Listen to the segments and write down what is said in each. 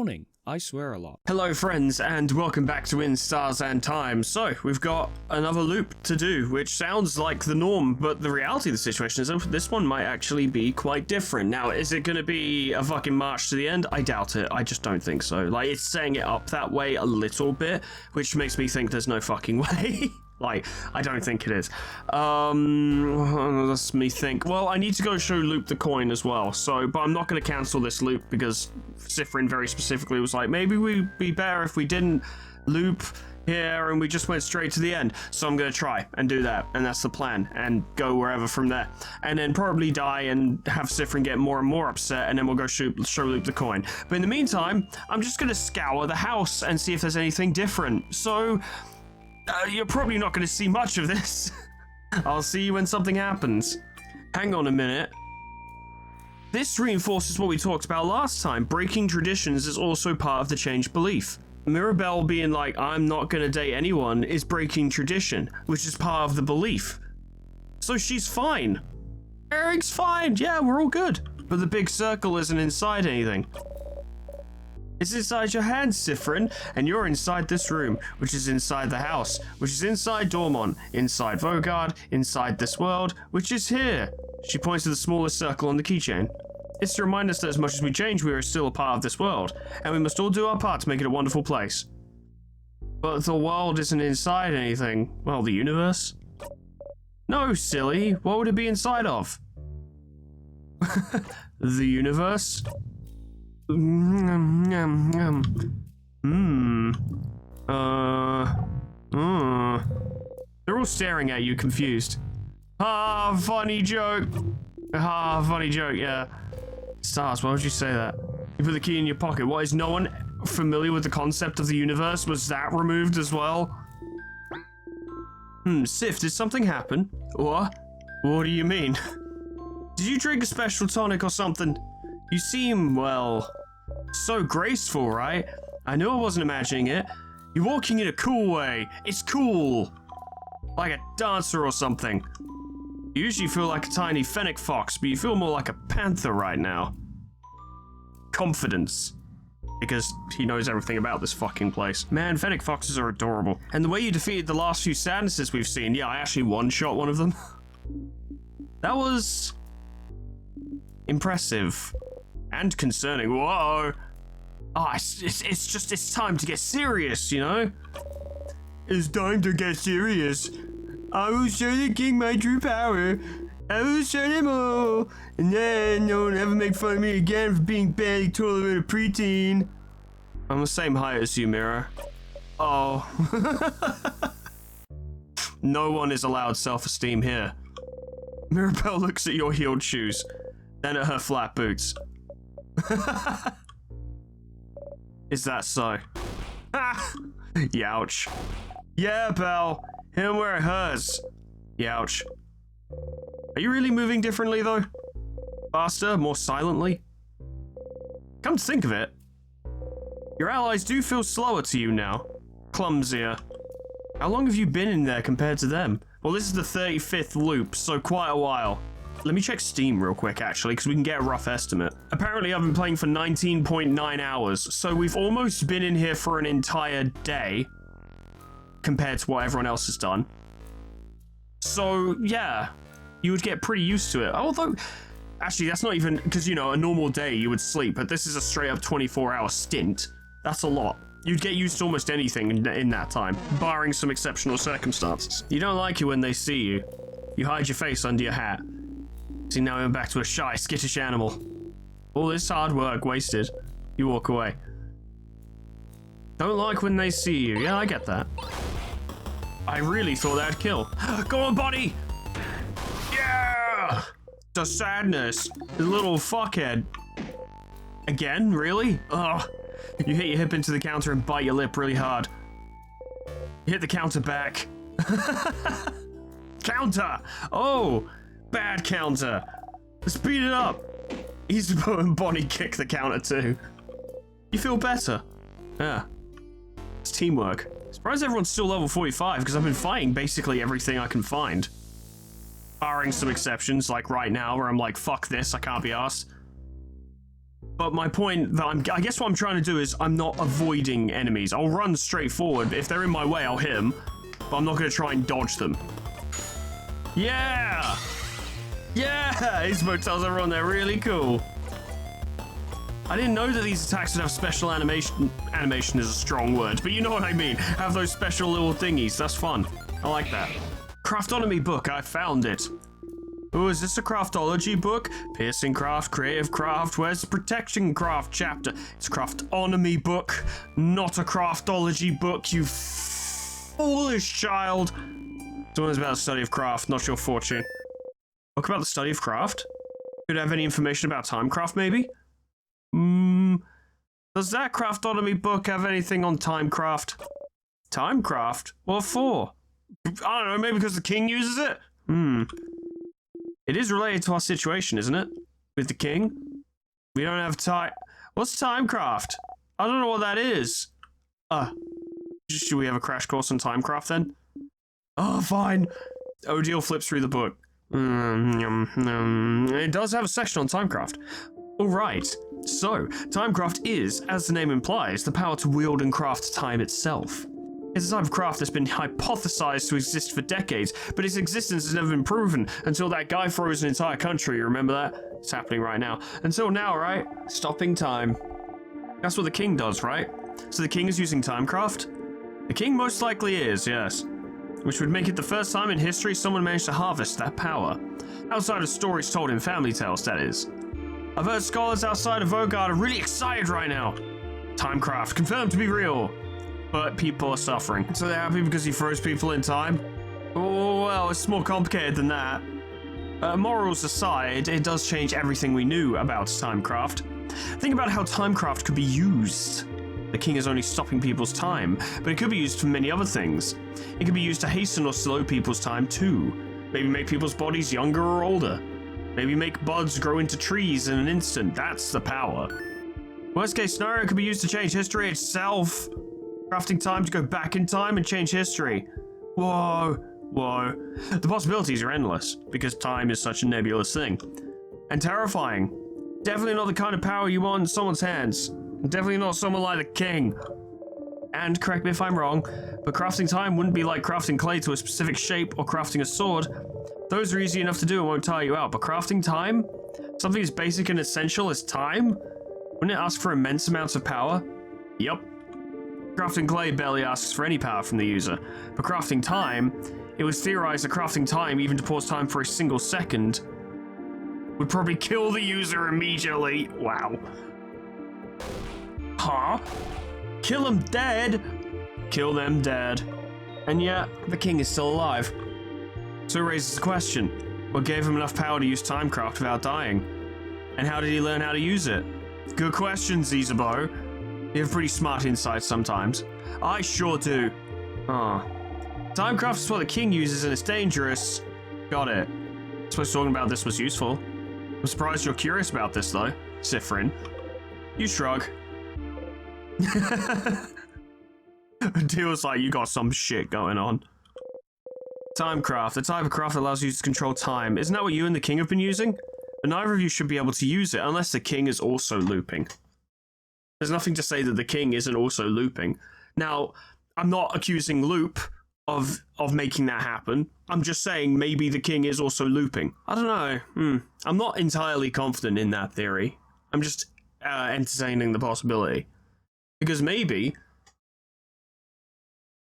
yawning. I swear a lot. Hello friends, and welcome back to In Stars and Time. So, we've got another loop to do, which sounds like the norm, but the reality of the situation is that this one might actually be quite different. Now, is it going to be a fucking march to the end? I doubt it. I just don't think so. Like, it's setting it up that way a little bit, which makes me think there's no fucking way. Like, I don't think it is. Let's me think. Well, I need to go show Loop the coin as well. So, but I'm not going to cancel this loop because Cypherin very specifically was like, maybe we'd be better if we didn't loop here and we just went straight to the end. So I'm going to try and do that. And that's the plan. And go wherever from there. And then probably die and have Cypherin get more and more upset. And then we'll go show Loop the coin. But in the meantime, I'm just going to scour the house and see if there's anything different. So... you're probably not going to see much of this. I'll see you when something happens. Hang on a minute. This reinforces what we talked about last time. Breaking traditions is also part of the changed belief. Mirabelle being like, I'm not going to date anyone, is breaking tradition, which is part of the belief. So she's fine. Eric's fine. Yeah, we're all good. But the big circle isn't inside anything. It's inside your hands, Cypherin, and you're inside this room, which is inside the house, which is inside Dormont, inside Vogard, inside this world, which is here. She points to the smallest circle on the keychain. It's to remind us that as much as we change, we are still a part of this world, and we must all do our part to make it a wonderful place. But the world isn't inside anything. Well, the universe? No, silly. What would it be inside of? The universe? They're all staring at you, confused. Ah, funny joke. Ah, funny joke, yeah. Stars, why would you say that? You put the key in your pocket. What, is no one familiar with the concept of the universe? Was that removed as well? Sif, did something happen? What? What do you mean? Did you drink a special tonic or something? You seem, well, so graceful, right? I knew I wasn't imagining it. You're walking in a cool way. It's cool. Like a dancer or something. You usually feel like a tiny fennec fox, but you feel more like a panther right now. Confidence. Because he knows everything about this fucking place. Man, fennec foxes are adorable. And the way you defeated the last few sadnesses we've seen, yeah, I actually one-shot one of them. That was... impressive. And concerning. Whoa. Oh, it's time to get serious, you know? It's time to get serious. I will show the king my true power. I will show them all. And then no one ever make fun of me again for being barely taller than a preteen. I'm the same height as you, Mira. Oh. No one is allowed self-esteem here. Mirabelle looks at your heeled shoes, then at her flat boots. Is that so? Youch. Yeah, Belle. Hit him where it hurts. Youch. Are you really moving differently, though? Faster? More silently? Come to think of it, your allies do feel slower to you now. Clumsier. How long have you been in there compared to them? Well, this is the 35th loop, so quite a while. Let me check Steam real quick, actually, because we can get a rough estimate. Apparently, I've been playing for 19.9 hours, so we've almost been in here for an entire day compared to what everyone else has done. So, yeah, you would get pretty used to it. Although, actually, that's not even, because, you know, a normal day you would sleep, but this is a straight-up 24-hour stint. That's a lot. You'd get used to almost anything in that time, barring some exceptional circumstances. You don't like it when they see you. You hide your face under your hat. See, now I'm back to a shy, skittish animal. All this hard work wasted. You walk away. Don't like when they see you. Yeah, I get that. I really thought that'd kill. Go on, buddy! Yeah! The sadness. The little fuckhead. Again? Really? Ugh. You hit your hip into the counter and bite your lip really hard. You hit the counter back. Counter! Oh! Bad counter. Speed it up. He's and Bonnie kick the counter too. You feel better. Yeah. It's teamwork. Surprised everyone's still level 45 because I've been fighting basically everything I can find. Barring some exceptions, like right now where I'm like, fuck this, I can't be arsed. But my point that I guess what I'm trying to do is I'm not avoiding enemies. I'll run straight forward. If they're in my way, I'll hit them. But I'm not going to try and dodge them. Yeah! Yeah! These motels are on there. Really cool. I didn't know that these attacks would have special animation. Animation is a strong word, but you know what I mean. Have those special little thingies. That's fun. I like that. Craftonomy book. I found it. Oh, is this a craftology book? Piercing craft, creative craft. Where's the protection craft chapter? It's a craftonomy book, not a craftology book, you foolish child. This one is about the study of craft, not your fortune. Book about the study of craft? Could it have any information about timecraft, maybe? Does that craftonomy book have anything on timecraft? Timecraft? What for? I don't know, maybe because the king uses it? It is related to our situation, isn't it? With the king? We don't have time. What's timecraft? I don't know what that is. Should we have a crash course on timecraft then? Oh, fine. Odile flips through the book. It does have a section on timecraft. Alright, so timecraft is, as the name implies, the power to wield and craft time itself. It's a type of craft that's been hypothesized to exist for decades, but its existence has never been proven until that guy froze an entire country. Remember that? It's happening right now. Until now, right? Stopping time. That's what the king does, right? So the king is using timecraft? The king most likely is, yes. Which would make it the first time in history someone managed to harvest that power. Outside of stories told in family tales, that is. I've heard scholars outside of Vogard are really excited right now. Timecraft, confirmed to be real. But people are suffering. So they're happy because he froze people in time? Oh, well, it's more complicated than that. Morals aside, it does change everything we knew about timecraft. Think about how timecraft could be used. The king is only stopping people's time, but it could be used for many other things. It could be used to hasten or slow people's time too. Maybe make people's bodies younger or older. Maybe make buds grow into trees in an instant. That's the power. Worst case scenario, it could be used to change history itself. Crafting time to go back in time and change history. Whoa. The possibilities are endless, because time is such a nebulous thing. And terrifying. Definitely not the kind of power you want in someone's hands. Definitely not someone like the king. And correct me if I'm wrong, but crafting time wouldn't be like crafting clay to a specific shape or crafting a sword. Those are easy enough to do and won't tire you out, but crafting time? Something as basic and essential as time? Wouldn't it ask for immense amounts of power? Yep. Crafting clay barely asks for any power from the user, but crafting time, it was theorized that crafting time, even to pause time for a single second, would probably kill the user immediately. Wow. Huh? Kill them dead? Kill them dead. And yet, the king is still alive. So it raises the question, what gave him enough power to use timecraft without dying? And how did he learn how to use it? Good question, Zizabo. You have pretty smart insights sometimes. I sure do. Timecraft is what the king uses and it's dangerous. Got it. I suppose talking about this was useful. I'm surprised you're curious about this though, Sifrin. You shrug. Deal's like, you got some shit going on. Timecraft, the type of craft that allows you to control time. Isn't that what you and the king have been using? But neither of you should be able to use it unless the king is also looping. There's nothing to say that the king isn't also looping. Now, I'm not accusing Loop of making that happen. I'm just saying maybe the king is also looping. I don't know. I'm not entirely confident in that theory. I'm just entertaining the possibility. Because maybe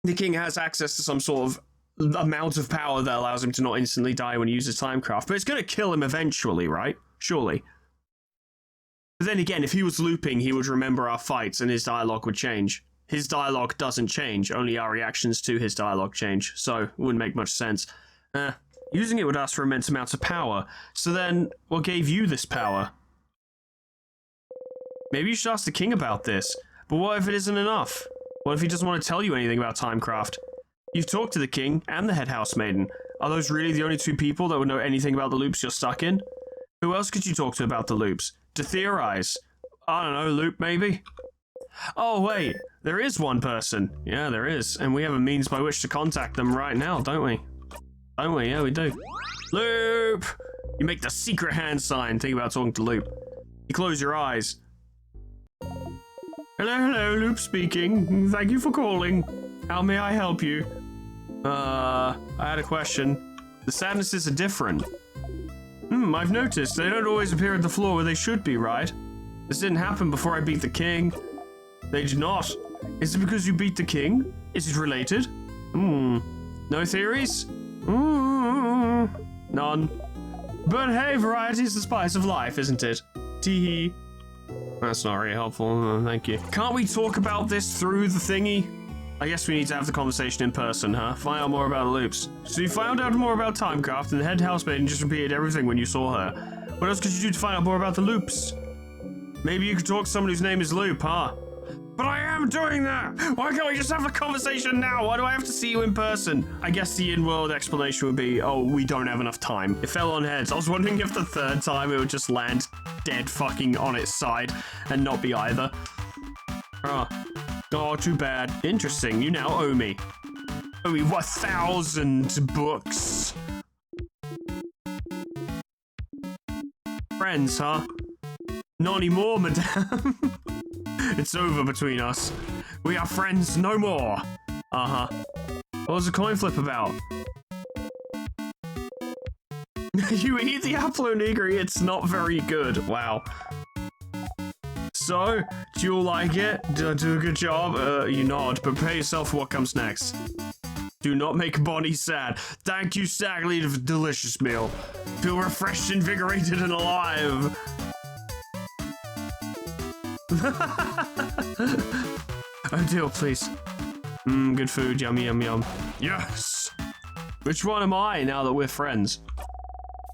the king has access to some sort of amount of power that allows him to not instantly die when he uses timecraft. But it's going to kill him eventually, right? Surely. But then again, if he was looping, he would remember our fights and his dialogue would change. His dialogue doesn't change, only our reactions to his dialogue change, so it wouldn't make much sense. Using it would ask for immense amounts of power, so then, what gave you this power? Maybe you should ask the king about this, but what if it isn't enough? What if he doesn't want to tell you anything about timecraft? You've talked to the king and the head housemaiden. Are those really the only two people that would know anything about the loops you're stuck in? Who else could you talk to about the loops? To theorize? I don't know, Loop maybe? Oh wait, there is one person. Yeah, there is. And we have a means by which to contact them right now, don't we? Don't we? Yeah, we do. Loop! You make the secret hand sign. Think about talking to Loop. You close your eyes. Hello, Loop speaking. Thank you for calling. How may I help you? I had a question. The sadnesses are different. I've noticed. They don't always appear at the floor where they should be, right? This didn't happen before I beat the king. They did not. Is it because you beat the king? Is it related? No theories? None. But hey, variety's the spice of life, isn't it? Tee-hee. That's not very helpful. Thank you. Can't we talk about this through the thingy? I guess we need to have the conversation in person, huh? Find out more about the loops. So you found out more about Timecraft, and the head housemaiden just repeated everything when you saw her. What else could you do to find out more about the loops? Maybe you could talk to someone whose name is Loop, huh? But I am doing that! Why can't we just have a conversation now? Why do I have to see you in person? I guess the in-world explanation would be, oh, we don't have enough time. It fell on heads. I was wondering if the third time it would just land dead fucking on its side and not be either. Oh, too bad. Interesting, you now owe me. Owe me 1,000 books. Friends, huh? Not anymore, madame. It's over between us. We are friends no more. Uh-huh. What was the coin flip about? You eat the apple onigiri, it's not very good. Wow. So, do you all like it? Did I do a good job? You nod, but prepare yourself for what comes next. Do not make Bonnie sad. Thank you, Stag Lead, for a delicious meal. Feel refreshed, invigorated, and alive. Oh, deal, please. Good food. Yummy, yum, yum. Yes! Which one am I now that we're friends?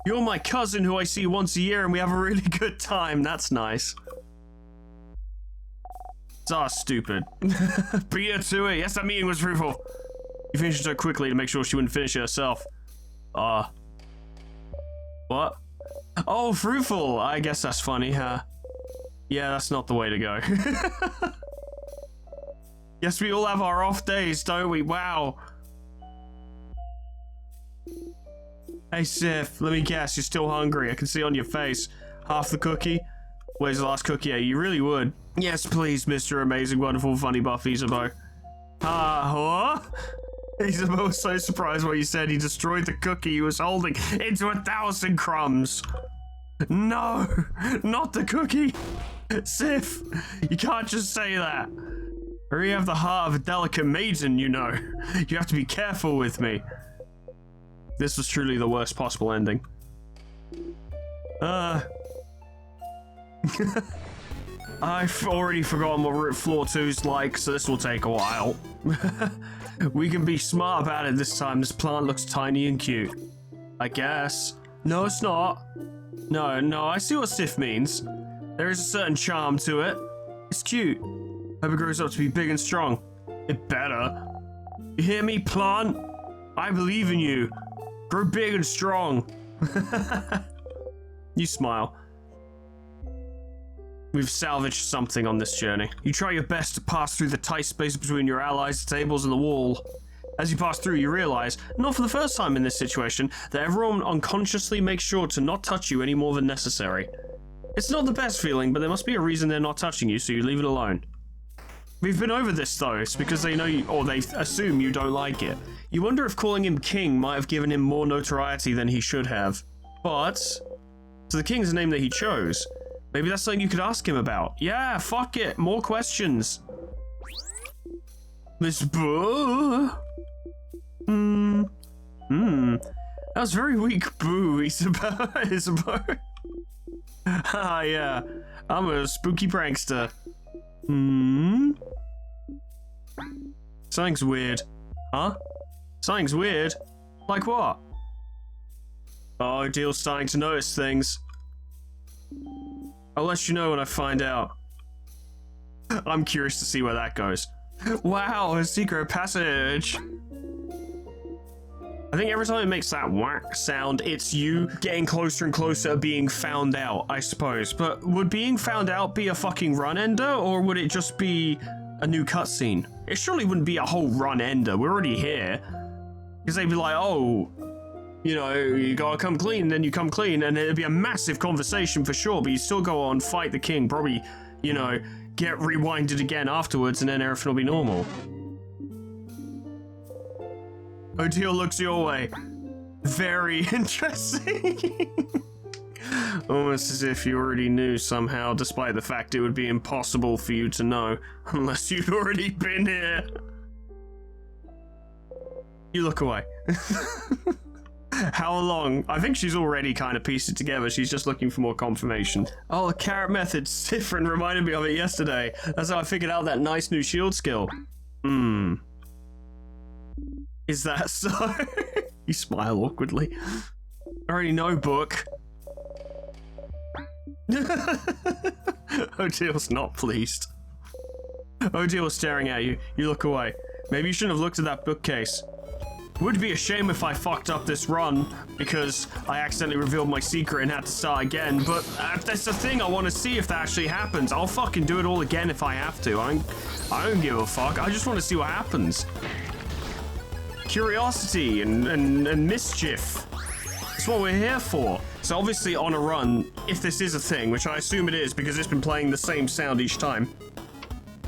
You're my cousin who I see once a year and we have a really good time. That's nice. Stupid. Beat her to it. Yes, that meeting was fruitful. You finished it so quickly to make sure she wouldn't finish it herself. What? Oh, fruitful. I guess that's funny, huh? Yeah, that's not the way to go. Yes, we all have our off days, don't we? Wow. Hey, Sif, let me guess. You're still hungry. I can see on your face. Half the cookie? Where's the last cookie? Yeah, you really would. Yes, please, Mr. Amazing, Wonderful, Funny Buffy Isabeau. Huh? Isabeau was so surprised when you said he destroyed the cookie he was holding into 1,000 crumbs. No, not the cookie. Sif, you can't just say that. I really have the heart of a delicate maiden, you know. You have to be careful with me. This was truly the worst possible ending. I've already forgotten what Route Floor 2's like, so this will take a while. We can be smart about it this time. This plant looks tiny and cute. I guess. No, it's not. No, I see what Sif means. There is a certain charm to it. It's cute. Hope it grows up to be big and strong. It better. You hear me, plant? I believe in you. Grow big and strong. You smile. We've salvaged something on this journey. You try your best to pass through the tight space between your allies, the tables, and the wall. As you pass through, you realize, not for the first time in this situation, that everyone unconsciously makes sure to not touch you any more than necessary. It's not the best feeling, but there must be a reason they're not touching you, so you leave it alone. We've been over this though. It's because they know you, or they assume you don't like it. You wonder if calling him king might have given him more notoriety than he should have. But, so the king's the name that he chose. Maybe that's something you could ask him about. Yeah, fuck it. More questions. Miss Boo. That was very weak, Boo, Isabeau. Ah, yeah. I'm a spooky prankster. Something's weird. Huh? Something's weird? Like what? Oh, Deal's starting to notice things. I'll let you know when I find out. I'm curious to see where that goes. Wow, a secret passage. I think every time it makes that whack sound, it's you getting closer and closer to being found out, I suppose. But would being found out be a fucking run ender, or would it just be a new cutscene? It surely wouldn't be a whole run ender. We're already here. Because they'd be like, oh, you know, you gotta come clean, then you come clean, and it'd be a massive conversation for sure, but you still go on, fight the king, probably, you know, get rewinded again afterwards and then everything will be normal. Odile looks your way. Very interesting. Almost as if you already knew somehow, despite the fact it would be impossible for you to know unless you'd already been here. You look away. How long? I think she's already kind of pieced it together. She's just looking for more confirmation. Oh, the carrot method's different. Reminded me of it yesterday. That's how I figured out that nice new shield skill. Is that so? You smile awkwardly. I already know, book. Odile's not pleased. Odile's staring at you. You look away. Maybe you shouldn't have looked at that bookcase. It would be a shame if I fucked up this run because I accidentally revealed my secret and had to start again, but that's the thing, I want to see if that actually happens. I'll fucking do it all again if I have to. I don't give a fuck. I just want to see what happens. Curiosity and mischief. That's what we're here for. So obviously on a run, if this is a thing, which I assume it is because it's been playing the same sound each time,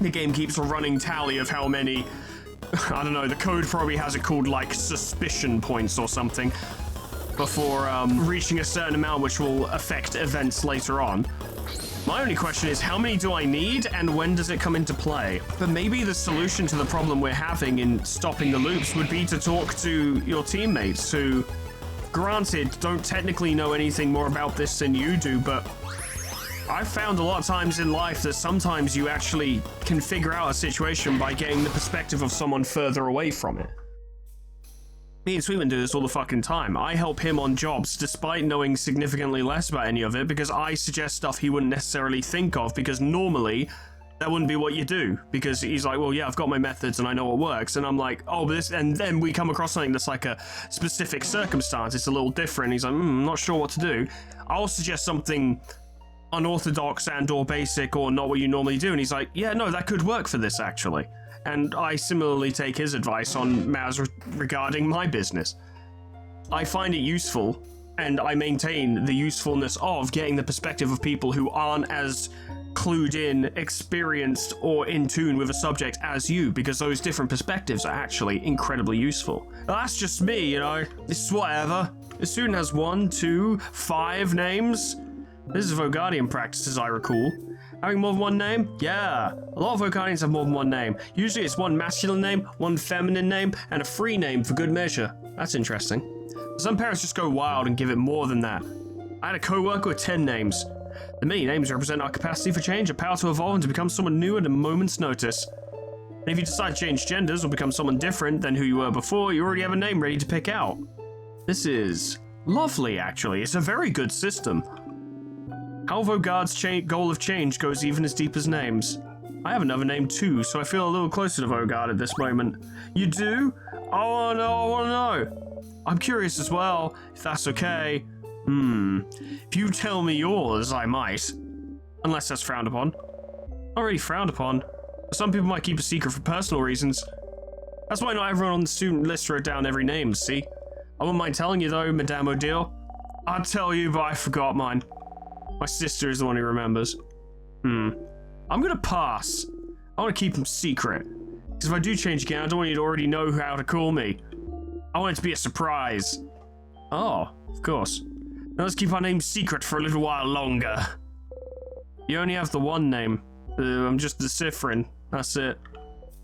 the game keeps a running tally of how many, I don't know, the code probably has it called like suspicion points or something before reaching a certain amount which will affect events later on. My only question is, how many do I need and when does it come into play? But maybe the solution to the problem we're having in stopping the loops would be to talk to your teammates who, granted, don't technically know anything more about this than you do, but I've found a lot of times in life that sometimes you actually can figure out a situation by getting the perspective of someone further away from it. Me and Sweetman do this all the fucking time. I help him on jobs despite knowing significantly less about any of it because I suggest stuff he wouldn't necessarily think of because normally that wouldn't be what you do because he's like, well, yeah, I've got my methods and I know what works. And I'm like, oh, but this, and then we come across something that's like a specific circumstance. It's a little different. He's like, I'm not sure what to do. I'll suggest something unorthodox and or basic or not what you normally do. And he's like, yeah, no, that could work for this actually. And I similarly take his advice on matters regarding my business. I find it useful, and I maintain the usefulness of getting the perspective of people who aren't as clued in, experienced, or in tune with a subject as you, because those different perspectives are actually incredibly useful. Now, that's just me, you know. This is whatever. The student has 1, 2, 5 names. This is Vogardian practice, as I recall. Having more than one name? Yeah. A lot of Vogardians have more than one name. Usually it's one masculine name, one feminine name, and a free name for good measure. That's interesting. Some parents just go wild and give it more than that. I had a co-worker with 10 names. The many names represent our capacity for change, a power to evolve and to become someone new at a moment's notice. And if you decide to change genders or become someone different than who you were before, you already have a name ready to pick out. This is lovely, actually. It's a very good system. How Vogard's goal of change goes even as deep as names. I have another name too, so I feel a little closer to Vogard at this moment. You do? I wanna know. I'm curious as well, if that's okay. If you tell me yours, I might. Unless that's frowned upon. Not really frowned upon. Some people might keep a secret for personal reasons. That's why not everyone on the student list wrote down every name, see? I wouldn't mind telling you though, Madame Odile. I'd tell you, but I forgot mine. My sister is the one who remembers. I'm gonna pass. I want to keep them secret. Because if I do change again, I don't want you to already know how to call me. I want it to be a surprise. Oh, of course. Now let's keep our names secret for a little while longer. You only have the one name. I'm just deciphering. That's it.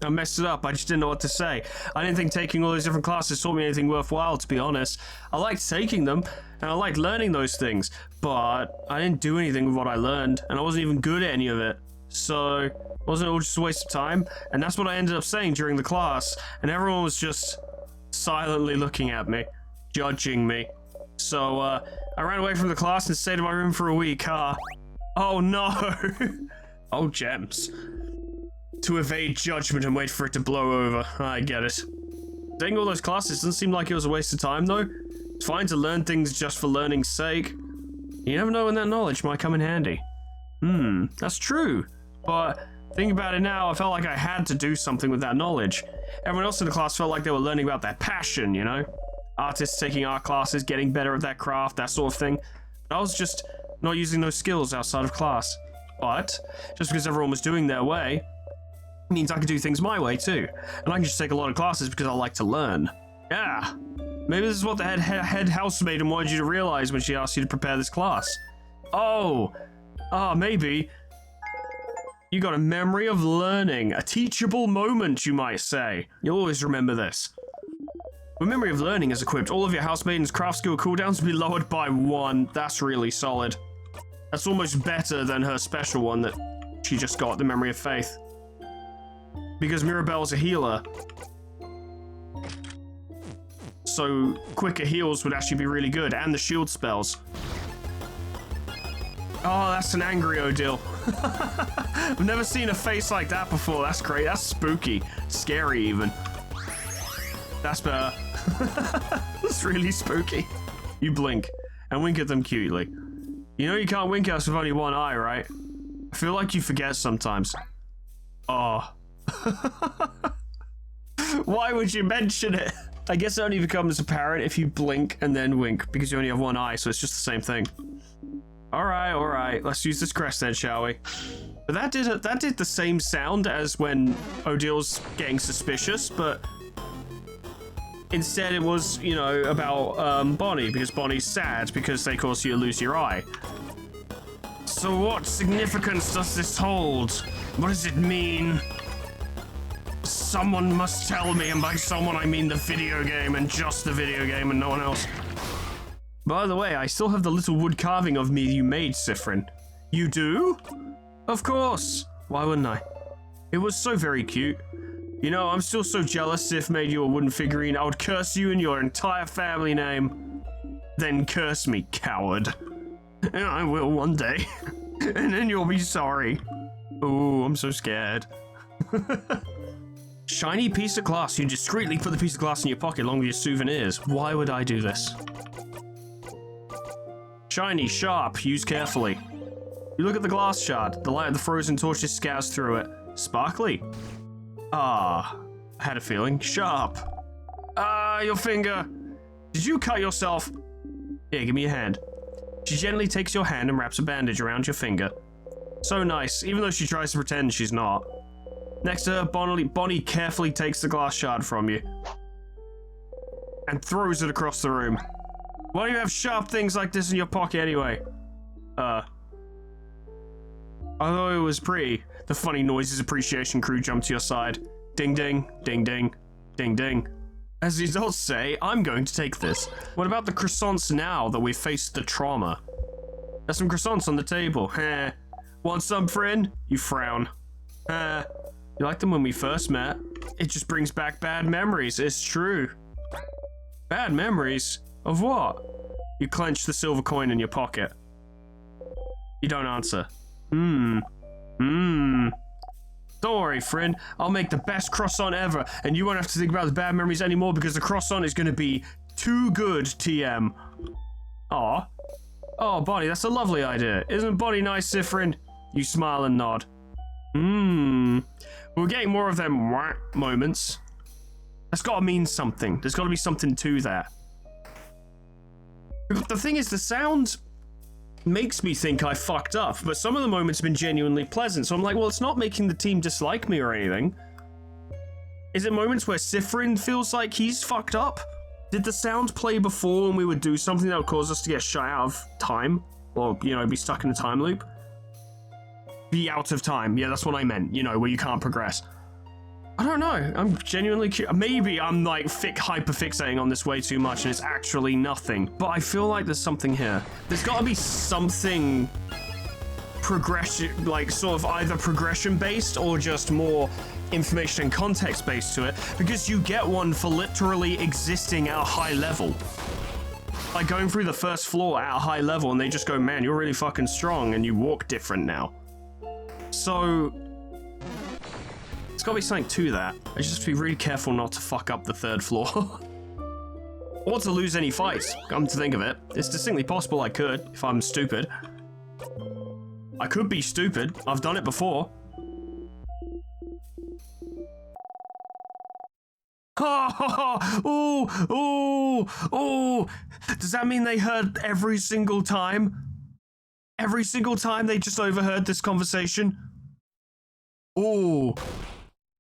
I messed it up. I just didn't know what to say. I didn't think taking all those different classes taught me anything worthwhile, to be honest. I liked taking them, and I liked learning those things, but I didn't do anything with what I learned, and I wasn't even good at any of it. So, wasn't it all just a waste of time? And that's what I ended up saying during the class, and everyone was just silently looking at me, judging me. So, I ran away from the class and stayed in my room for a week, huh? Oh no! Oh, gems. To evade judgment and wait for it to blow over. I get it. Taking all those classes doesn't seem like it was a waste of time, though. It's fine to learn things just for learning's sake. You never know when that knowledge might come in handy. That's true. But thinking about it now, I felt like I had to do something with that knowledge. Everyone else in the class felt like they were learning about their passion, you know? Artists taking art classes, getting better at that craft, that sort of thing. But I was just not using those skills outside of class. But just because everyone was doing their way means I can do things my way too. And I can just take a lot of classes because I like to learn. Yeah. Maybe this is what the head housemaid wanted you to realize when she asked you to prepare this class. Oh. Maybe. You got a memory of learning. A teachable moment, you might say. You'll always remember this. When memory of learning is equipped, all of your housemaidens' craft skill cooldowns will be lowered by 1. That's really solid. That's almost better than her special one that she just got, the memory of faith. Because Mirabelle's a healer. So quicker heals would actually be really good, and the shield spells. Oh, that's an angry Odile. I've never seen a face like that before. That's great. That's spooky. Scary, even. That's better. That's really spooky. You blink, and wink at them cutely. You know you can't wink at us with only one eye, right? I feel like you forget sometimes. Oh. Why would you mention it? I guess it only becomes apparent if you blink and then wink, because you only have one eye, so it's just the same thing. Alright, let's use this crest then, shall we? But that did the same sound as when Odile's getting suspicious, but instead it was, you know, about Bonnie, because Bonnie's sad because they cause you to lose your eye. So what significance does this hold? What does it mean? Someone must tell me, and by someone I mean the video game, and just the video game and no one else. By the way, I still have the little wood carving of me you made, Sifrin. You do? Of course. Why wouldn't I? It was so very cute. You know, I'm still so jealous Sif made you a wooden figurine. I would curse you and your entire family name. Then curse me, coward. And I will one day. And then you'll be sorry. Oh, I'm so scared. Shiny piece of glass. You discreetly put the piece of glass in your pocket along with your souvenirs. Why would I do this? Shiny, sharp, use carefully. You look at the glass shard. The light of the frozen torches scatters through it. Sparkly. I had a feeling. Sharp. Your finger. Did you cut yourself? Here, give me your hand. She gently takes your hand and wraps a bandage around your finger. So nice, even though she tries to pretend she's not. Next to her, Bonnie carefully takes the glass shard from you and throws it across the room. Why do you have sharp things like this in your pocket anyway? Although it was pretty, the funny noises appreciation crew jumped to your side. Ding ding, ding ding, ding ding. As the adults say, I'm going to take this. What about the croissants now that we've faced the trauma? There's some croissants on the table. Heh. Want some, friend? You frown. You liked them when we first met. It just brings back bad memories. It's true. Bad memories? Of what? You clench the silver coin in your pocket. You don't answer. Don't worry, friend. I'll make the best croissant ever, and you won't have to think about the bad memories anymore because the croissant is going to be too good, TM. Aw. Oh, Bonnie, that's a lovely idea. Isn't Bonnie nice, Sifrin? You smile and nod. We're getting more of them moments. That's got to mean something. There's got to be something to that. The thing is, the sound makes me think I fucked up, but some of the moments have been genuinely pleasant, so I'm like, well, it's not making the team dislike me or anything. Is it moments where Sifrin feels like he's fucked up? Did the sound play before when we would do something that would cause us to get shy out of time? Or, you know, be stuck in a time loop? Be out of time. Yeah, that's what I meant. You know, where you can't progress. I don't know. I'm genuinely curious. Maybe I'm like hyper-fixating on this way too much and it's actually nothing. But I feel like there's something here. There's got to be something progression, like sort of either progression-based or just more information and context-based to it. Because you get one for literally existing at a high level. Like going through the first floor at a high level and they just go, man, you're really fucking strong and you walk different now. So it's gotta be something to that. I just have to be really careful not to fuck up the third floor. Or to lose any fights, come to think of it. It's distinctly possible I could, if I'm stupid. I could be stupid. I've done it before. Oh! Does that mean they heard every single time? every single time they just overheard this conversation? Ooh.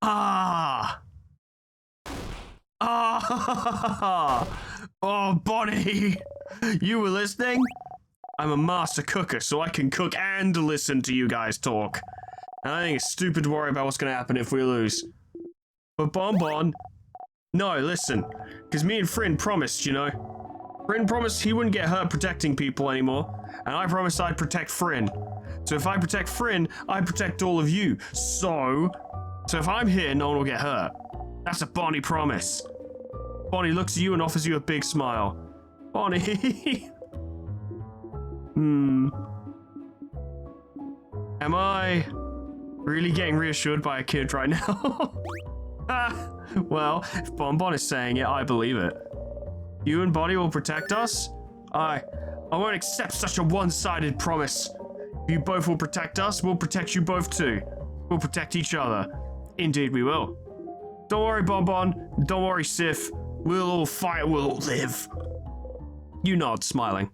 Ah. Ah. Oh, Bonnie. You were listening? I'm a master cooker, so I can cook and listen to you guys talk. And I think it's stupid to worry about what's going to happen if we lose. But Bonbon... No, listen. Because me and Fryn promised, you know. Fryn promised he wouldn't get hurt protecting people anymore. And I promised I'd protect Fryn. So if I protect Fryn, I protect all of you. So if I'm here, no one will get hurt. That's a Bonnie promise. Bonnie looks at you and offers you a big smile. Bonnie. Am I really getting reassured by a kid right now? Well, if Bonbon is saying it, I believe it. You and Bonnie will protect us? I won't accept such a one-sided promise. If you both will protect us, we'll protect you both too. We'll protect each other. Indeed we will. Don't worry, Bonbon. Don't worry, Sif. We'll all fight, we'll all live. You nod, smiling.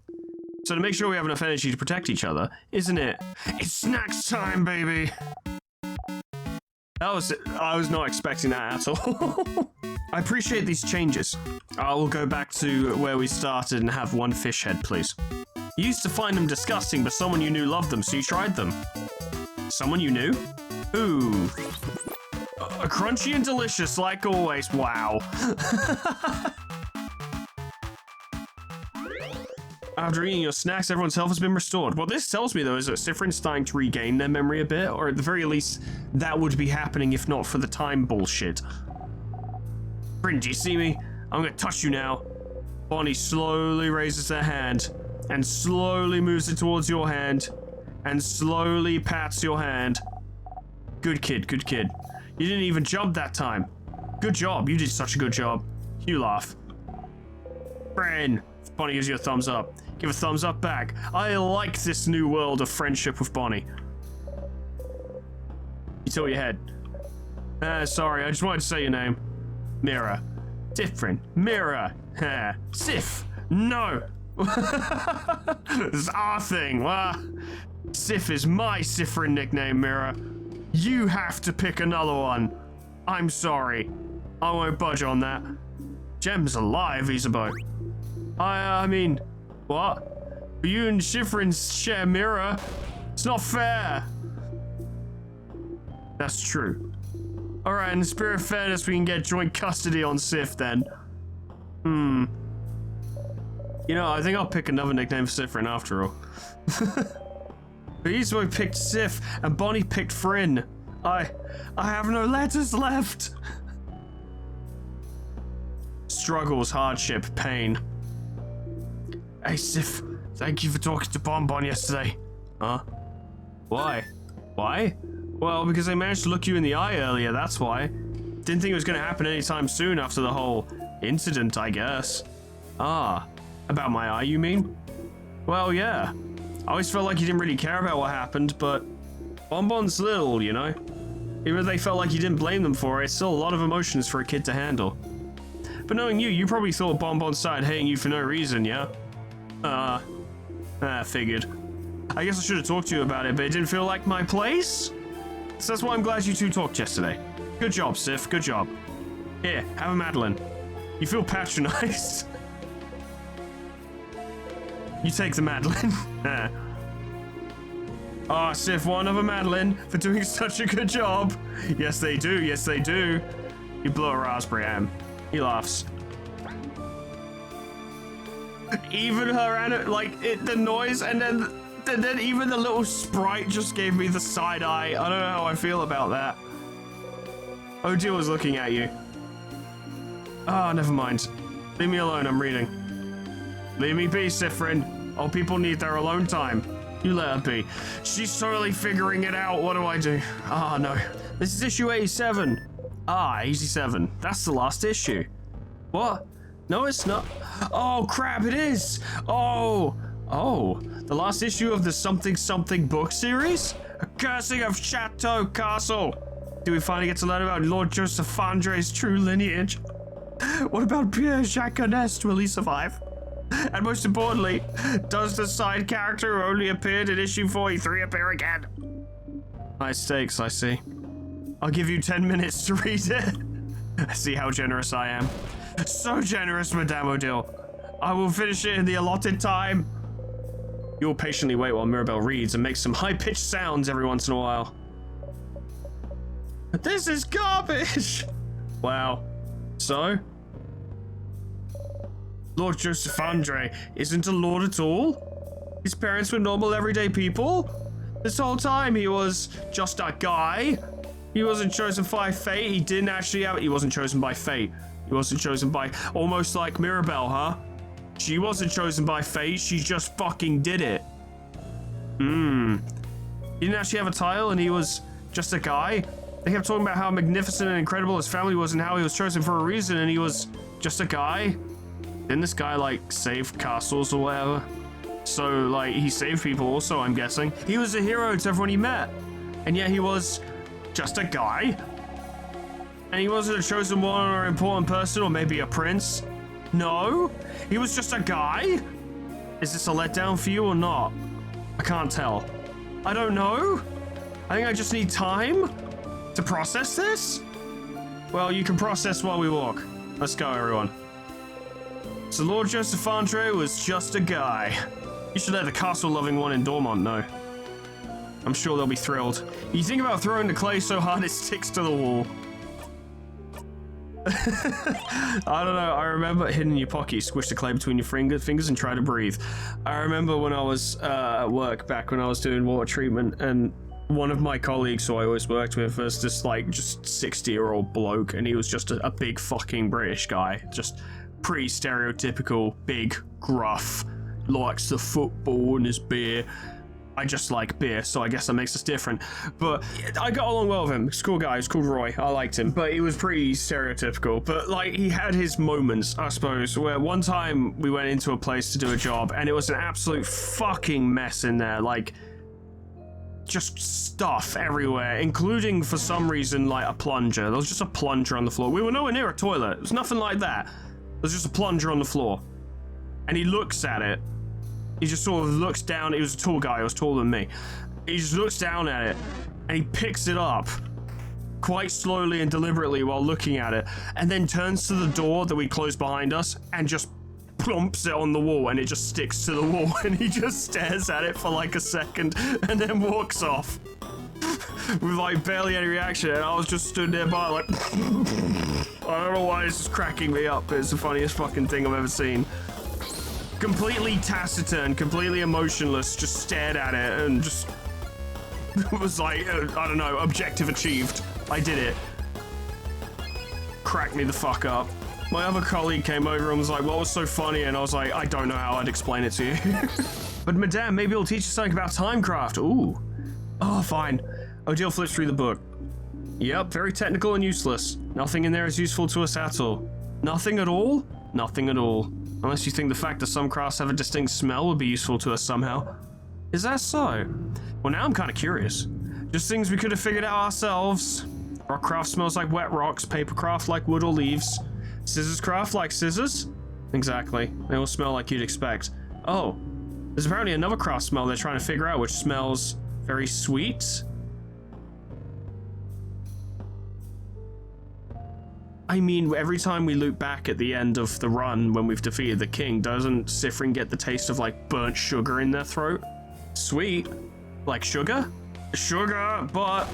So to make sure we have enough energy to protect each other, isn't it? It's snacks time, baby! I was not expecting that at all. I appreciate these changes. I will go back to where we started and have one fish head, please. You used to find them disgusting, but someone you knew loved them, so you tried them. Someone you knew? Ooh. Crunchy and delicious, like always. Wow. After eating your snacks, everyone's health has been restored. What this tells me, though, is that Sifrin's starting to regain their memory a bit, or at the very least, that would be happening if not for the time bullshit. Bryn, do you see me? I'm gonna touch you now. Bonnie slowly raises their hand, and slowly moves it towards your hand, and slowly pats your hand. Good kid, good kid. You didn't even jump that time. Good job, you did such a good job. You laugh. Bryn, Bonnie gives you a thumbs up. Give a thumbs up back. I like this new world of friendship with Bonnie. You tilt your head. Sorry, I just wanted to say your name. Mira. Different. Mira. Sif. No. This is our thing. Sif is my Sifrin nickname, Mira. You have to pick another one. I'm sorry. I won't budge on that. Jem's alive, Isabeau. I mean, what? But you and Sifrin share Mira. It's not fair. That's true. Alright, in the spirit of fairness, we can get joint custody on Sif then. You know, I think I'll pick another nickname for Sifrin after all. But Isabeau picked Sif, and Bonnie picked Fryn. I have no letters left. Struggles, hardship, pain. Hey, Sif, thank you for talking to Bonbon yesterday. Huh? Why? Why? Well, because I managed to look you in the eye earlier, that's why. Didn't think it was going to happen anytime soon after the whole incident, I guess. Ah, about my eye, you mean? Well, yeah. I always felt like you didn't really care about what happened, but Bonbon's little, you know? Even if they felt like you didn't blame them for it, it's still a lot of emotions for a kid to handle. But knowing you, you probably thought Bonbon started hating you for no reason, yeah? Figured. I guess I should have talked to you about it, but it didn't feel like my place? So that's why I'm glad you two talked yesterday. Good job, Sif, good job. Here, have a Madeline. You feel patronized. You take the Madeline. Ah, Sif, one of a Madeline for doing such a good job. Yes, they do. Yes, they do. You blow a raspberry at him. He laughs. Even her, the noise, and then even the little sprite just gave me the side eye. I don't know how I feel about that. Odile was looking at you. Ah, never mind. Leave me alone, I'm reading. Leave me be, Sifrin. All people need their alone time. You let her be. She's totally figuring it out. What do I do? Ah, no. This is issue 87. Ah, 87. That's the last issue. What? No, it's not. Oh, crap, it is. Oh, the last issue of the Something Something book series? A Cursing of Chateau Castle. Do we finally get to learn about Lord Joseph Andre's true lineage? What about Pierre Jacques Ernest? Will he survive? And most importantly, does the side character who only appeared in issue 43 appear again? High stakes, I see. I'll give you 10 minutes to read it. See how generous I am. So generous, Madame Odile. I will finish it in the allotted time. You'll patiently wait while Mirabelle reads and makes some high-pitched sounds every once in a while. This is garbage! Wow. So? Lord Joseph Andre isn't a lord at all? His parents were normal, everyday people? This whole time he was just a guy? He wasn't chosen by fate? He didn't actually have... He wasn't chosen by fate. He wasn't chosen by... Almost like Mirabelle, huh? She wasn't chosen by fate, she just fucking did it. He didn't actually have a title and he was just a guy? They kept talking about how magnificent and incredible his family was and how he was chosen for a reason and he was just a guy? Didn't this guy, like, save castles or whatever? So, like, he saved people also, I'm guessing. He was a hero to everyone he met. And yet he was just a guy? And he wasn't a chosen one or an important person or maybe a prince? No? He was just a guy? Is this a letdown for you or not? I can't tell. I don't know? I think I just need time to process this? Well, you can process while we walk. Let's go, everyone. So Lord Joseph Andre was just a guy. You should let the castle-loving one in Dormont know. I'm sure they'll be thrilled. You think about throwing the clay so hard it sticks to the wall. I don't know, I remember hidden in your pocket, you squish the clay between your fingers and try to breathe. I remember when I was at work back when I was doing water treatment, and one of my colleagues who I always worked with was this like just 60-year-old bloke, and he was just a big fucking British guy, just pretty stereotypical, big, gruff, likes the football and his beer. I just like beer, so I guess that makes us different. But I got along well with him. He's a cool guy. He was called Roy. I liked him. But he was pretty stereotypical. But, like, he had his moments, I suppose, where one time we went into a place to do a job, and it was an absolute fucking mess in there. Like, just stuff everywhere, including, for some reason, like, a plunger. There was just a plunger on the floor. We were nowhere near a toilet. It was nothing like that. There was just a plunger on the floor. And he looks at it. He just sort of looks down. He was a tall guy. He was taller than me. He just looks down at it and he picks it up quite slowly and deliberately while looking at it, and then turns to the door that we closed behind us and just plumps it on the wall, and it just sticks to the wall, and he just stares at it for like a second and then walks off with like barely any reaction. And I was just stood nearby like I don't know why this is cracking me up, but it's the funniest fucking thing I've ever seen. Completely taciturn, completely emotionless, just stared at it and just was like, I don't know, objective achieved. I did it. Cracked me the fuck up. My other colleague came over and was like, what was so funny? And I was like, I don't know how I'd explain it to you. But madame, maybe it'll teach you something about timecraft. Ooh. Oh, fine. Odile flips through the book. Yep, very technical and useless. Nothing in there is useful to us at all. Nothing at all? Nothing at all. Unless you think the fact that some crafts have a distinct smell would be useful to us somehow. Is that so? Well, now I'm kind of curious. Just things we could have figured out ourselves. Rock craft smells like wet rocks, paper craft like wood or leaves. Scissors craft like scissors? Exactly. They all smell like you'd expect. Oh, there's apparently another craft smell they're trying to figure out, which smells very sweet. I mean, every time we loop back at the end of the run when we've defeated the king, doesn't Sifrin get the taste of like burnt sugar in their throat? Sweet? Like sugar? Sugar, but...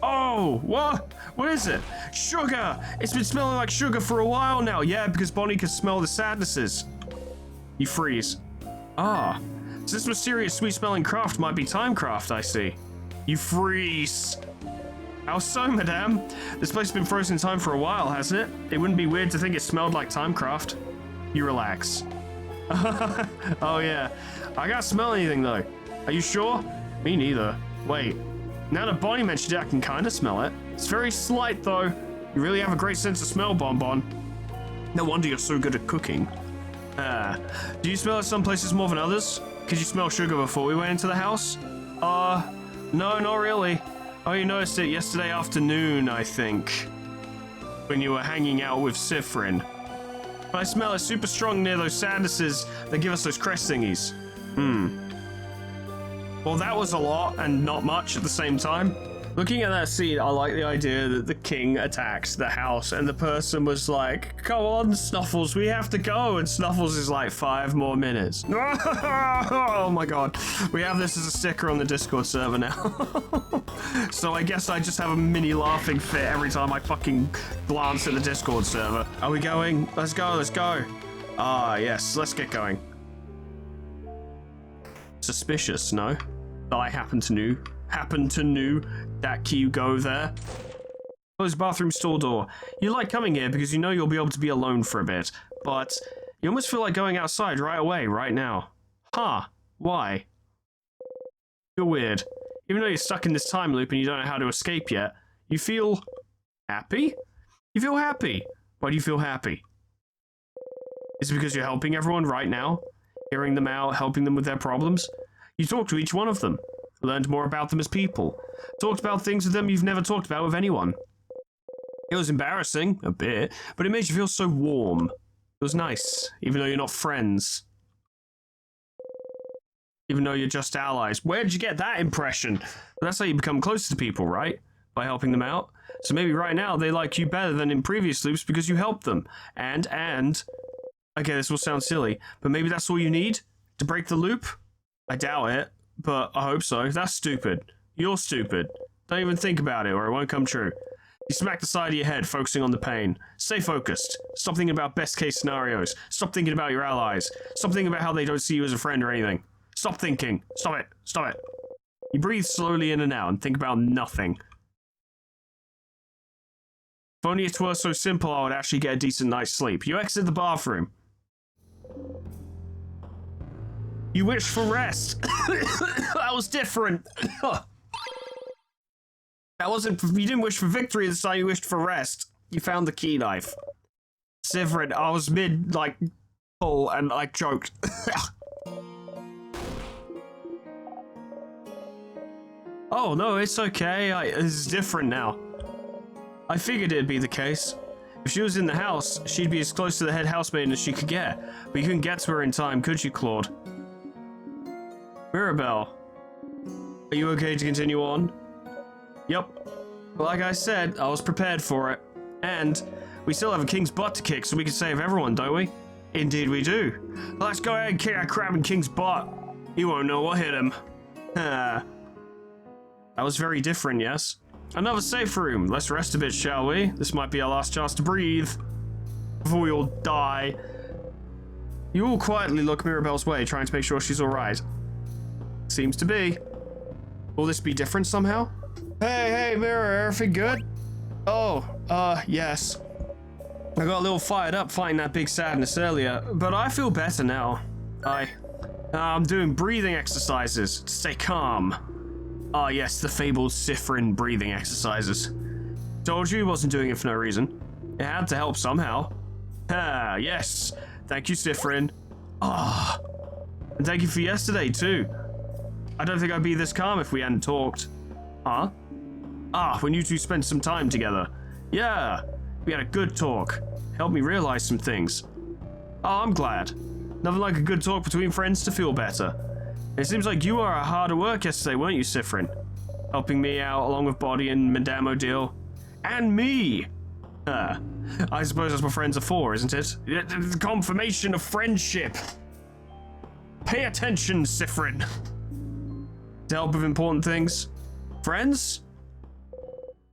Oh, what? What is it? Sugar! It's been smelling like sugar for a while now. Yeah, because Bonnie can smell the sadnesses. You freeze. Ah, so this mysterious sweet-smelling craft might be timecraft, I see. You freeze. How so, madame? This place has been frozen in time for a while, hasn't it? It wouldn't be weird to think it smelled like timecraft. You relax. Oh yeah. I can't smell anything though. Are you sure? Me neither. Wait. Now that Bonnie mentioned it, I can kind of smell it. It's very slight though. You really have a great sense of smell, Bonbon. No wonder you're so good at cooking. Do you smell it some places more than others? Could you smell sugar before we went into the house? No, not really. Oh, you noticed it yesterday afternoon, I think. When you were hanging out with Sifrin. My smell is super strong near those sadnesses that give us those crest thingies. Well, that was a lot and not much at the same time. Looking at that scene, I like the idea that the king attacked the house and the person was like, come on, Snuffles, we have to go. And Snuffles is like, 5 more minutes. Oh my god. We have this as a sticker on the Discord server now. So I guess I just have a mini laughing fit every time I fucking glance at the Discord server. Are we going? Let's go, let's go. Ah, yes, let's get going. Suspicious, no? That I happen to know that key go there. Close bathroom stall door. You like coming here because you know you'll be able to be alone for a bit, but you almost feel like going outside right away, right now. Huh, why? You're weird. Even though you're stuck in this time loop and you don't know how to escape yet, you feel happy? You feel happy. Why do you feel happy? Is it because you're helping everyone right now? Hearing them out, helping them with their problems? You talked to each one of them. Learned more about them as people. Talked about things with them you've never talked about with anyone. It was embarrassing, a bit, but it made you feel so warm. It was nice, even though you're not friends. Even though you're just allies. Where did you get that impression? Well, that's how you become closer to people, right? By helping them out. So maybe right now they like you better than in previous loops because you helped them. And, okay, this will sound silly, but maybe that's all you need to break the loop? I doubt it. But I hope so. That's stupid. You're stupid. Don't even think about it or it won't come true. You smack the side of your head, focusing on the pain. Stay focused. Stop thinking about best case scenarios. Stop thinking about your allies. Stop thinking about how they don't see you as a friend or anything. Stop thinking. Stop it. Stop it. You breathe slowly in and out and think about nothing. If only it were so simple I would actually get a decent night's sleep. You exit the bathroom. You wish for rest. That was different. That wasn't. You didn't wish for victory this time. You wished for rest. You found the key knife. Severin, I was mid like pull and I choked. Oh no, it's okay. It's different now. I figured it'd be the case. If she was in the house, she'd be as close to the head housemaid as she could get. But you couldn't get to her in time, could you, Claude? Mirabelle, are you okay to continue on? Yep. Like I said, I was prepared for it. And we still have a king's butt to kick, so we can save everyone, don't we? Indeed we do. Let's go ahead and kick that crabbing king's butt. He won't know what hit him. That was very different, yes? Another safe room. Let's rest a bit, shall we? This might be our last chance to breathe. Before we all die. You all quietly look Mirabelle's way, trying to make sure she's alright. Seems to be. Will this be different somehow? Hey, Mirror, everything good? Oh, yes. I got a little fired up fighting that big sadness earlier, but I feel better now. I'm doing breathing exercises to stay calm. Ah, yes, the fabled Sifrin breathing exercises. Told you he wasn't doing it for no reason. It had to help somehow. Ah, yes. Thank you, Sifrin. Ah. And thank you for yesterday, too. I don't think I'd be this calm if we hadn't talked. Huh? Ah, when you two spent some time together. Yeah, we had a good talk. Helped me realize some things. Oh, I'm glad. Nothing like a good talk between friends to feel better. It seems like you were hard at work yesterday, weren't you, Sifrin? Helping me out along with Body and Madame Odile. And me! I suppose that's what friends are for, isn't it? The confirmation of friendship. Pay attention, Sifrin. To help with important things. Friends?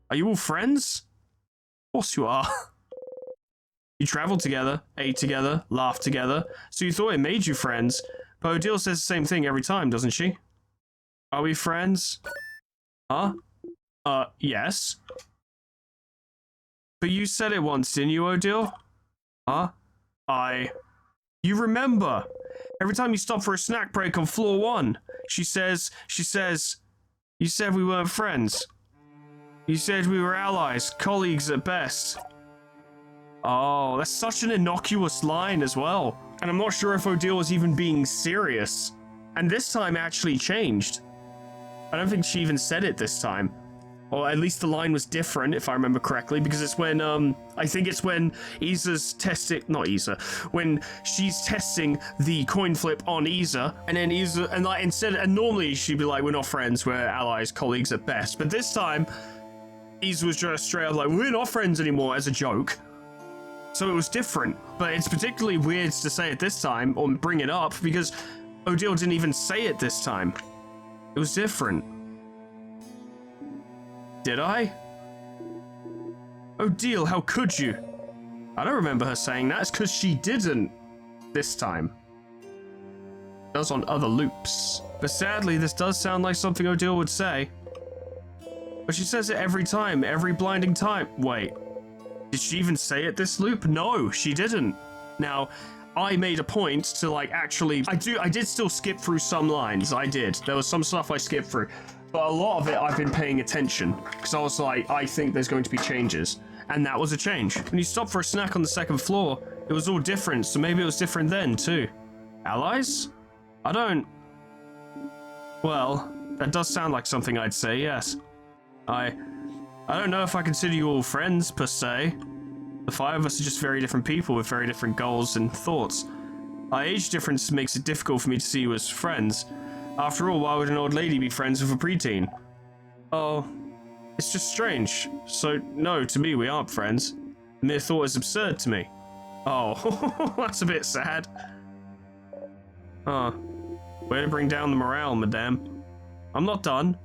Are you all friends? Of course you are. You traveled together, ate together, laughed together, so you thought it made you friends. But Odile says the same thing every time, doesn't she? Are we friends? Huh? Yes. But you said it once, didn't you, Odile? Huh? You remember. Every time you stop for a snack break on floor 1, she says, you said we weren't friends. You said we were allies, colleagues at best. Oh, that's such an innocuous line as well. And I'm not sure if Odile was even being serious. And this time actually changed. I don't think she even said it this time. Or at least the line was different, if I remember correctly, because it's when, I think it's when Isa's testing, not Isa, when she's testing the coin flip on Isa, and then Isa, and like, instead, and normally she'd be like, we're not friends, we're allies, colleagues at best, but this time, Isa was just straight up like, we're not friends anymore, as a joke. So it was different, but it's particularly weird to say it this time, or bring it up, because Odile didn't even say it this time. It was different. Did I? Odile, how could you? I don't remember her saying that. It's because she didn't this time. It does on other loops. But sadly, this does sound like something Odile would say. But she says it every time, every blinding time. Wait, did she even say it this loop? No, she didn't. Now, I made a point to like actually, I did still skip through some lines. I did. There was some stuff I skipped through. But a lot of it I've been paying attention, because I was like, I think there's going to be changes. And that was a change. When you stopped for a snack on the second floor, it was all different, so maybe it was different then, too. Allies? I don't... Well, that does sound like something I'd say, yes. I don't know if I consider you all friends, per se. The five of us are just very different people with very different goals and thoughts. Our age difference makes it difficult for me to see you as friends. After all, why would an old lady be friends with a preteen? Oh, it's just strange. So, no, to me, we aren't friends. The mere thought is absurd to me. Oh, that's a bit sad. Huh. Way to bring down the morale, madame. I'm not done.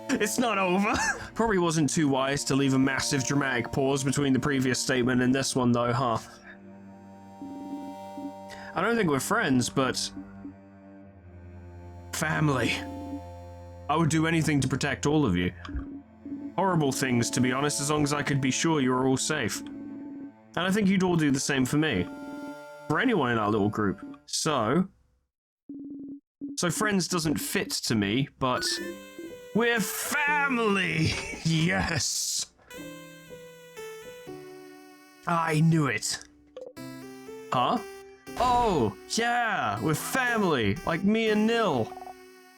It's not over. Probably wasn't too wise to leave a massive dramatic pause between the previous statement and this one, though, huh? I don't think we're friends, but... family. I would do anything to protect all of you. Horrible things, to be honest, as long as I could be sure you were all safe. And I think you'd all do the same for me. For anyone in our little group. So friends doesn't fit to me, but we're family! Yes! I knew it. Huh? Oh, yeah, we're family, like me and Nil.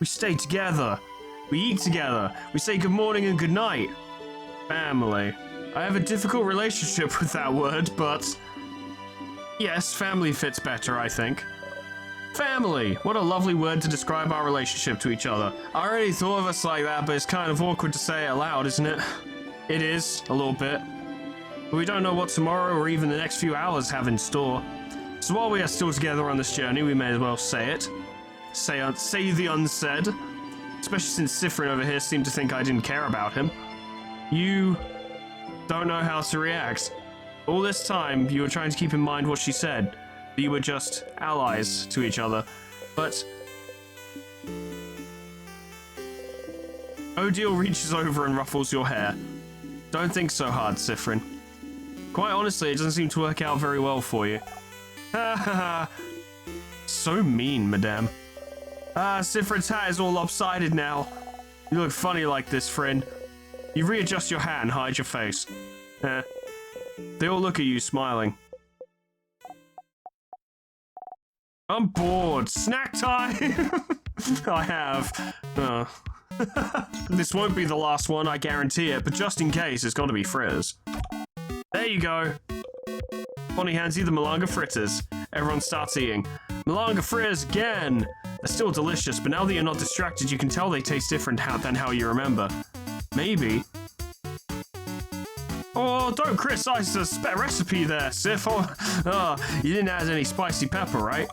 We stay together. We eat together. We say good morning and good night. Family. I have a difficult relationship with that word, but... yes, family fits better, I think. Family. What a lovely word to describe our relationship to each other. I already thought of us like that, but it's kind of awkward to say it aloud, isn't it? It is, a little bit. But we don't know what tomorrow or even the next few hours have in store. So while we are still together on this journey, we may as well say it. Say the unsaid. Especially since Sifrin over here seemed to think I didn't care about him. You don't know how to react. All this time, you were trying to keep in mind what she said. That you were just allies to each other. But... Odile reaches over and ruffles your hair. Don't think so hard, Sifrin. Quite honestly, it doesn't seem to work out very well for you. Ha ha ha. So mean, madame. Ah, Sifrin's hat is all lopsided now. You look funny like this, friend. You readjust your hat and hide your face. They all look at you, smiling. I'm bored. Snack time! I have. This won't be the last one, I guarantee it, but just in case, it's gotta be Frizz. There you go. Bonnie hands you the Malanga fritters. Everyone starts eating. Malanga fritters again! They're still delicious, but now that you're not distracted, you can tell they taste different than how you remember. Maybe. Oh, don't criticize the recipe there, Sif. Oh, you didn't add any spicy pepper, right?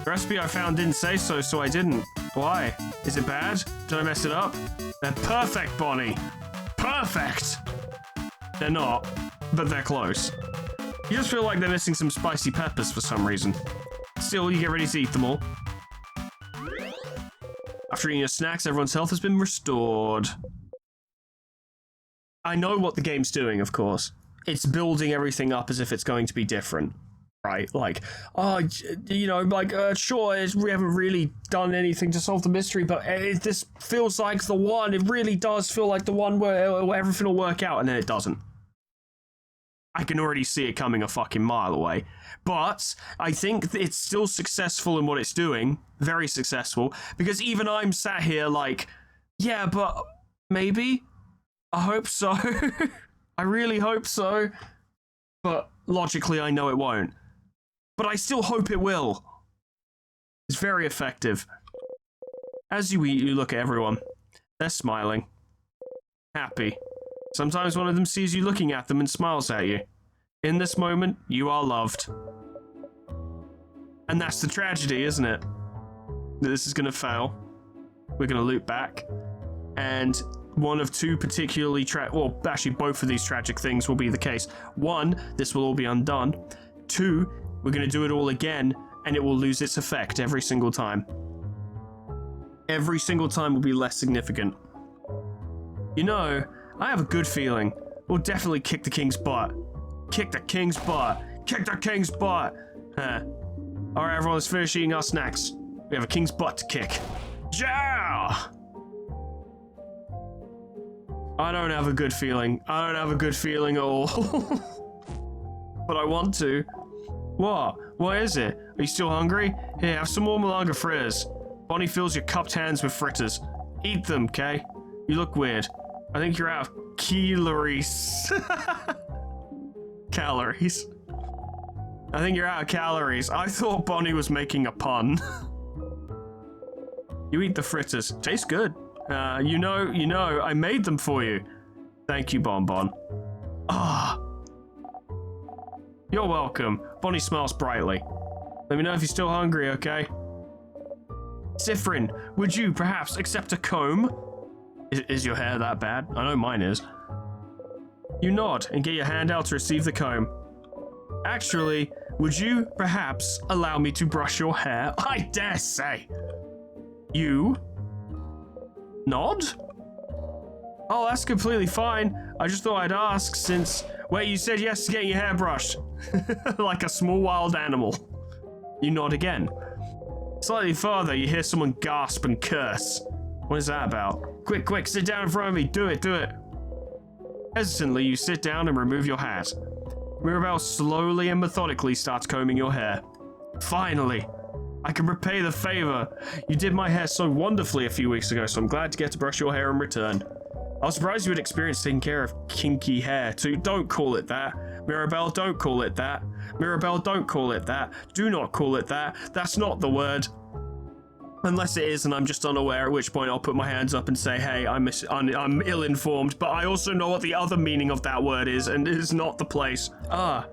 The recipe I found didn't say so, so I didn't. Why? Is it bad? Did I mess it up? They're perfect, Bonnie. Perfect! They're not, but they're close. You just feel like they're missing some spicy peppers for some reason. Still, you get ready to eat them all. After eating your snacks, everyone's health has been restored. I know what the game's doing, of course. It's building everything up as if it's going to be different, right? Like, oh, you know, like, sure, we haven't really done anything to solve the mystery, but this feels like the one. It really does feel like the one where everything will work out, and then it doesn't. I can already see it coming a fucking mile away. But I think it's still successful in what it's doing. Very successful. Because even I'm sat here like, Yeah, but maybe. I hope so. I really hope so. But logically, I know it won't. But I still hope it will. It's very effective. As you eat, you look at everyone. They're smiling. Happy. Sometimes one of them sees you looking at them and smiles at you. In this moment, you are loved. And that's the tragedy, isn't it? This is gonna fail. We're gonna loop back. And one of two particularly well, actually both of these tragic things will be the case. One, this will all be undone. Two, we're gonna do it all again, and it will lose its effect every single time. Every single time will be less significant. You know, I have a good feeling we'll definitely kick the king's butt. Kick the king's butt. Kick the king's butt. Huh. Alright, everyone, let's finish eating our snacks. We have a king's butt to kick. Yeah! I don't have a good feeling. I don't have a good feeling at all. But I want to. What? What is it? Are you still hungry? Here, have some more malanga fritters. Bonnie fills your cupped hands with fritters. Eat them, okay? You look weird. I think you're out of calories. Calories. I think you're out of calories. I thought Bonnie was making a pun. You eat the fritters. Tastes good. You know, I made them for you. Thank you, Bonbon. Ah. You're welcome. Bonnie smiles brightly. Let me know if you're still hungry, okay? Sifrin, would you perhaps accept a comb? Is your hair that bad? I know mine is. You nod and get your hand out to receive the comb. Actually, would you perhaps allow me to brush your hair? I dare say. You nod? Oh, that's completely fine. I just thought I'd ask since... Wait, you said yes to getting your hair brushed. Like a small wild animal. You nod again. Slightly farther, you hear someone gasp and curse. What is that about? Quick, quick, sit down in front of me. Do it, do it. Hesitantly, you sit down and remove your hat. Mirabelle slowly and methodically starts combing your hair. Finally, I can repay the favor. You did my hair so wonderfully a few weeks ago, so I'm glad to get to brush your hair in return. I was surprised you had experienced taking care of kinky hair too. Don't call it that. Mirabelle, don't call it that. Mirabelle, don't call it that. Do not call it that. That's not the word. Unless it is and I'm just unaware, at which point I'll put my hands up and say, hey, I'm ill-informed, but I also know what the other meaning of that word is, and it is not the place. Ah,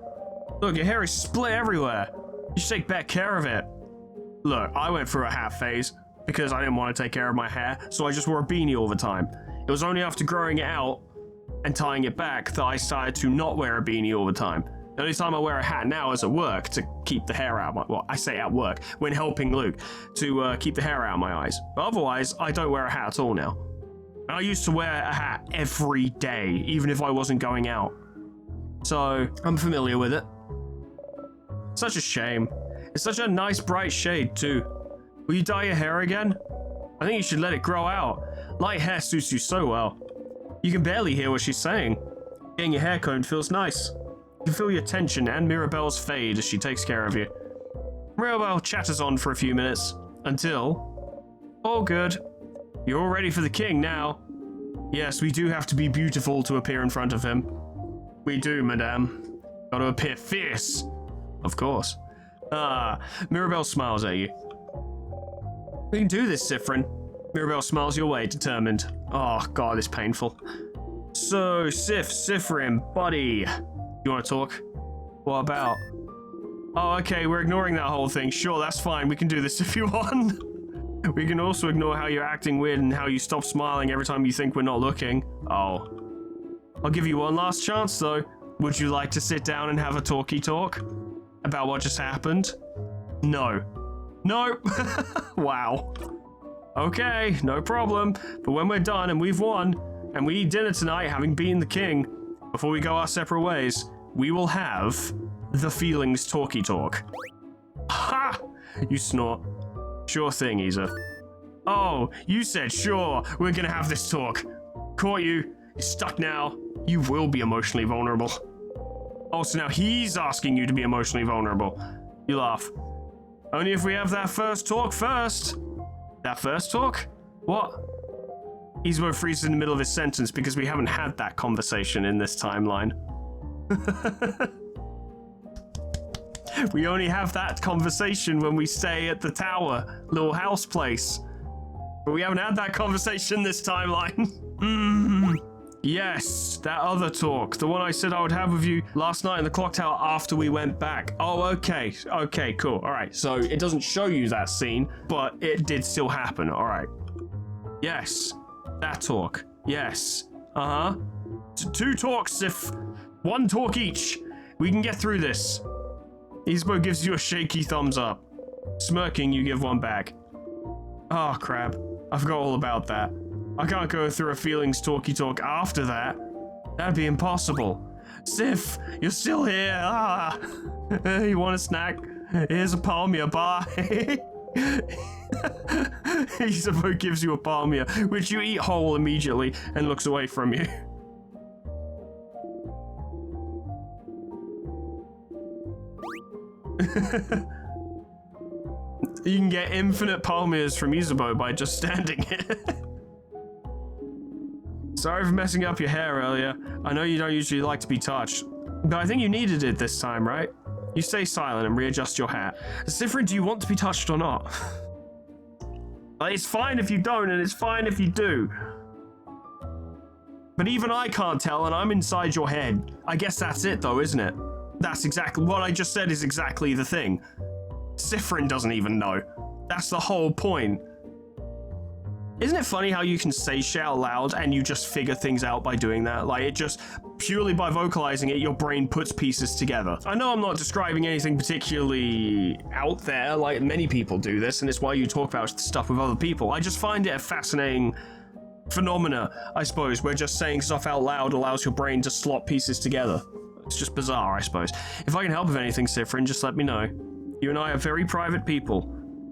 look, your hair is split everywhere. You should take better care of it. Look, I went through a hat phase because I didn't want to take care of my hair, so I just wore a beanie all the time. It was only after growing it out and tying it back that I started to not wear a beanie all the time. The only time I wear a hat now is at work to keep the hair out of my... Well, I say at work, when helping Luke, to keep the hair out of my eyes. But otherwise, I don't wear a hat at all now. I used to wear a hat every day, even if I wasn't going out. So, I'm familiar with it. Such a shame. It's such a nice bright shade, too. Will you dye your hair again? I think you should let it grow out. Light hair suits you so well. You can barely hear what she's saying. Getting your hair combed feels nice. You can feel your tension and Mirabelle's fade as she takes care of you. Mirabelle chatters on for a few minutes, until... All good. You're all ready for the king now. Yes, we do have to be beautiful to appear in front of him. We do, madame. Gotta appear fierce. Of course. Ah, Mirabelle smiles at you. We can do this, Sifrin. Mirabelle smiles your way, determined. Oh, God, it's painful. So, Sifrin, buddy. You want to talk? What about? Oh, okay, we're ignoring that whole thing. Sure, that's fine. We can do this if you want. We can also ignore how you're acting weird and how you stop smiling every time you think we're not looking. Oh. I'll give you one last chance, though. Would you like to sit down and have a talkie talk? About what just happened? No. No. Wow. Okay, no problem. But when we're done and we've won, and we eat dinner tonight having beaten the king, before we go our separate ways, we will have the feelings talkie talk. Ha! You snort. Sure thing, Isa. Oh, you said sure. We're gonna have this talk. Caught you. You're stuck now. You will be emotionally vulnerable. Oh, so now he's asking you to be emotionally vulnerable. You laugh. Only if we have that first talk first. That first talk? What? Izumo freezes in the middle of his sentence because we haven't had that conversation in this timeline. We only have that conversation when we stay at the tower, little house place. But we haven't had that conversation this timeline. Yes, that other talk. The one I said I would have with you last night in the clock tower after we went back. Oh, okay. Okay, cool. All right. So it doesn't show you that scene, but it did still happen. All right. Yes, that talk. Yes. Uh-huh. Two talks if one talk each. We can get through this. Izumo gives you a shaky thumbs up. Smirking, you give one back. Oh, crap. I forgot all about that. I can't go through a feelings talky talk after that. That'd be impossible. Sif, you're still here. Ah. You want a snack? Here's a palmia. Bye. Izumo gives you a palmia, which you eat whole immediately and looks away from you. You can get infinite palmias from Izumo by just standing here. Sorry for messing up your hair earlier. I know you don't usually like to be touched, but I think you needed it this time, right? You stay silent and readjust your hat. Sifrin, do you want to be touched or not? It's fine if you don't, and it's fine if you do. But even I can't tell, and I'm inside your head. I guess that's it, though, isn't it? That's exactly what I just said is exactly the thing. Sifrin doesn't even know. That's the whole point. Isn't it funny how you can say shit out loud and you just figure things out by doing that? Like, it just, purely by vocalizing it, your brain puts pieces together. I know I'm not describing anything particularly out there, like many people do this, and it's why you talk about stuff with other people. I just find it a fascinating phenomena, I suppose, where just saying stuff out loud allows your brain to slot pieces together. It's just bizarre, I suppose. If I can help with anything, Sifrin, just let me know. You and I are very private people,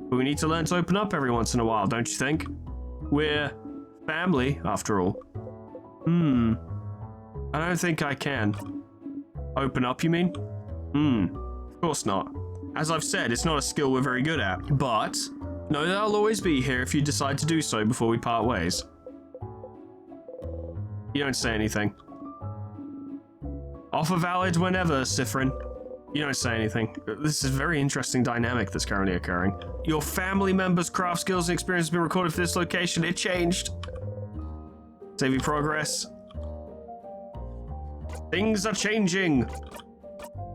but we need to learn to open up every once in a while, don't you think? We're family, after all. I don't think I can. Open up, you mean? Of course not. As I've said, it's not a skill we're very good at, but know that I'll always be here if you decide to do so before we part ways. You don't say anything. Offer valid whenever, Sifrin. You don't say anything. This is a very interesting dynamic that's currently occurring. Your family members' craft skills and experience have been recorded for this location. It changed. Save your progress. Things are changing.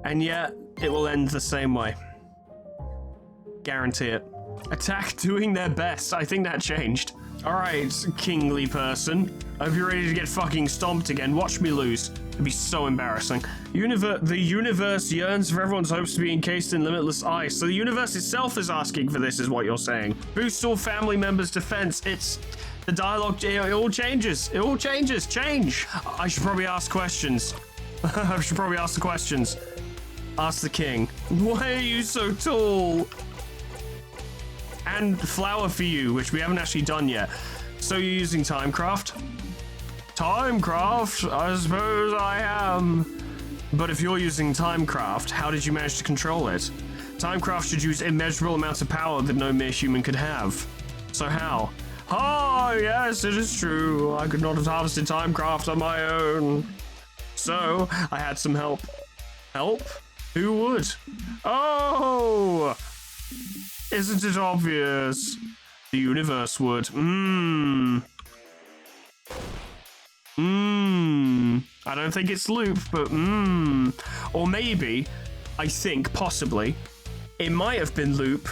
And yet, it will end the same way. Guarantee it. Attack doing their best. I think that changed. Alright, kingly person. I hope you're ready to get fucking stomped again. Watch me lose. It'd be so embarrassing. The universe yearns for everyone's hopes to be encased in limitless ice. So the universe itself is asking for this, is what you're saying. Boost all family members' defense. It's the dialogue. It all changes. It all changes. Change. I should probably ask questions. I should probably ask the questions. Ask the king. Why are you so tall? And flower for you, which we haven't actually done yet. So you're using Timecraft? Timecraft? I suppose I am. But if you're using Timecraft, how did you manage to control it? Timecraft should use immeasurable amounts of power that no mere human could have. So how? Oh, yes, it is true. I could not have harvested Timecraft on my own. So, I had some help. Help? Who would? Oh! Isn't it obvious? The universe would. I don't think it's Loop, but Or maybe, I think, possibly, it might have been Loop,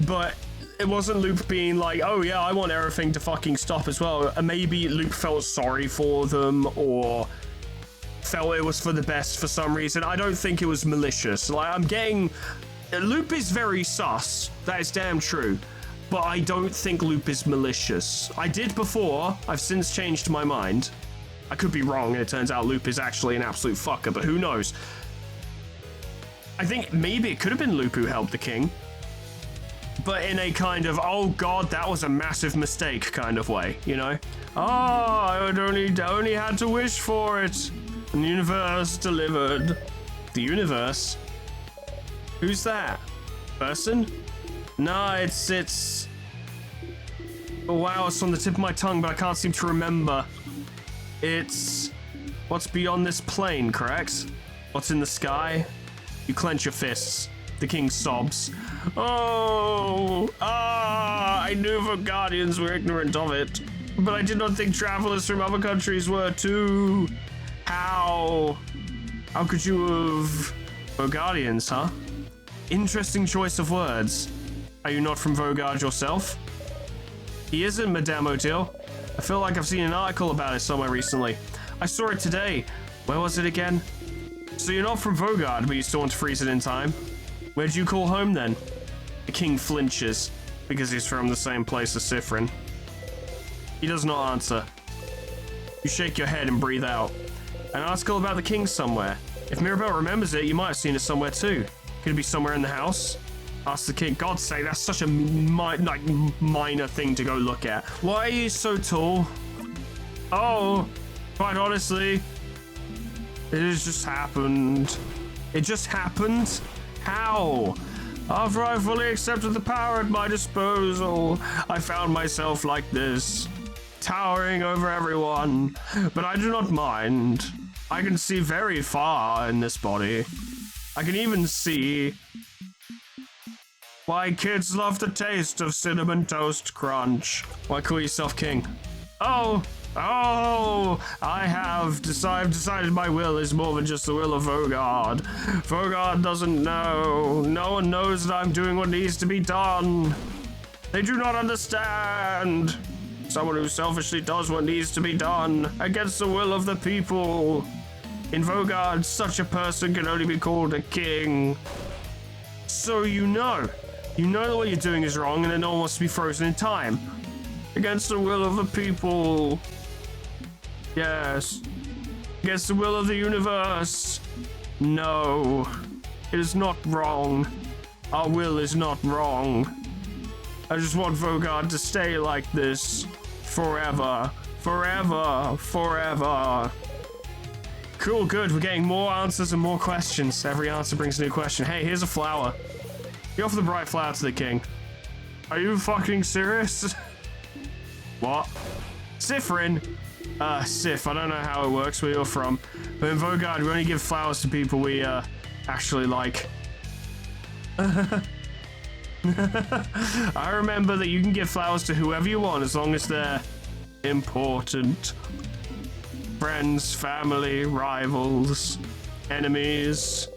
but it wasn't Loop being like, oh yeah, I want everything to fucking stop as well. Maybe Loop felt sorry for them, or felt it was for the best for some reason. I don't think it was malicious. Like, I'm getting... Loop is very sus. That is damn true. But I don't think Loop is malicious. I did before. I've since changed my mind. I could be wrong, and it turns out Loop is actually an absolute fucker, but who knows? I think maybe it could have been Loop who helped the king. But in a kind of, oh god, that was a massive mistake kind of way, you know? Oh, I only had to wish for it. And the universe delivered. The universe? Who's that? Person? No, it's... Oh wow, it's on the tip of my tongue, but I can't seem to remember. It's what's beyond this plane, correct? What's in the sky? You clench your fists. The king sobs. Oh, I knew Guardians were ignorant of it, but I did not think travelers from other countries were too. How could you have Guardians, huh? Interesting choice of words. Are you not from Vogard yourself? He isn't, Madame Odile. I feel like I've seen an article about it somewhere recently. I saw it today. Where was it again? So you're not from Vogard, but you still want to freeze it in time? Where do you call home then? The king flinches, because he's from the same place as Sifrin. He does not answer. You shake your head and breathe out. An article about the king somewhere. If Mirabelle remembers it, you might have seen it somewhere too. Could it be somewhere in the house? Ask the king. God's sake, that's such a minor thing to go look at. Why are you so tall? Oh, quite honestly, it has just happened. It just happened? How? After I fully accepted the power at my disposal, I found myself like this, towering over everyone. But I do not mind. I can see very far in this body. I can even see why kids love the taste of Cinnamon Toast Crunch. Why call yourself king? Oh, I have decided my will is more than just the will of Vogard. Vogard doesn't know. No one knows that I'm doing what needs to be done. They do not understand. Someone who selfishly does what needs to be done against the will of the people. In Vogard, such a person can only be called a king. So you know that what you're doing is wrong and that no one wants to be frozen in time. Against the will of the people. Yes. Against the will of the universe. No. It is not wrong. Our will is not wrong. I just want Vogard to stay like this. Forever. Forever. Forever. Cool, good. We're getting more answers and more questions. Every answer brings a new question. Hey, here's a flower. You offer the bright flower to the king. Are you fucking serious? What? Sifrin? Sif, I don't know how it works where you're from, but in Vogard, we only give flowers to people we, actually like. I remember that you can give flowers to whoever you want as long as they're important. Friends, family, rivals, enemies.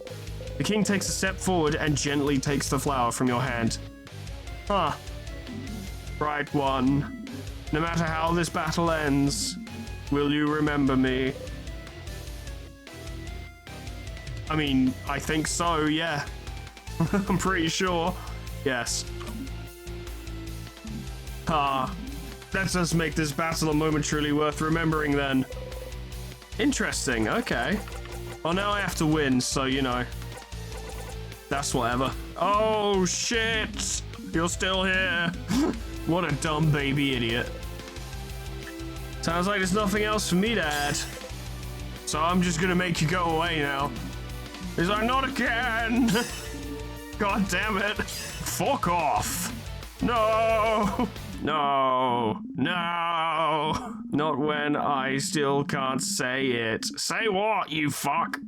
The king takes a step forward and gently takes the flower from your hand. Huh. Right one. No matter how this battle ends, will you remember me? I mean, I think so, yeah. I'm pretty sure. Yes. Let's just make this battle a moment truly worth remembering then. Interesting, okay. Well, now I have to win, so, you know. That's whatever. Oh, shit! You're still here. What a dumb baby idiot. Sounds like there's nothing else for me to add. So I'm just gonna make you go away now. Is I not again? God damn it. Fuck off. No. No. No. Not when I still can't say it. Say what, you fuck?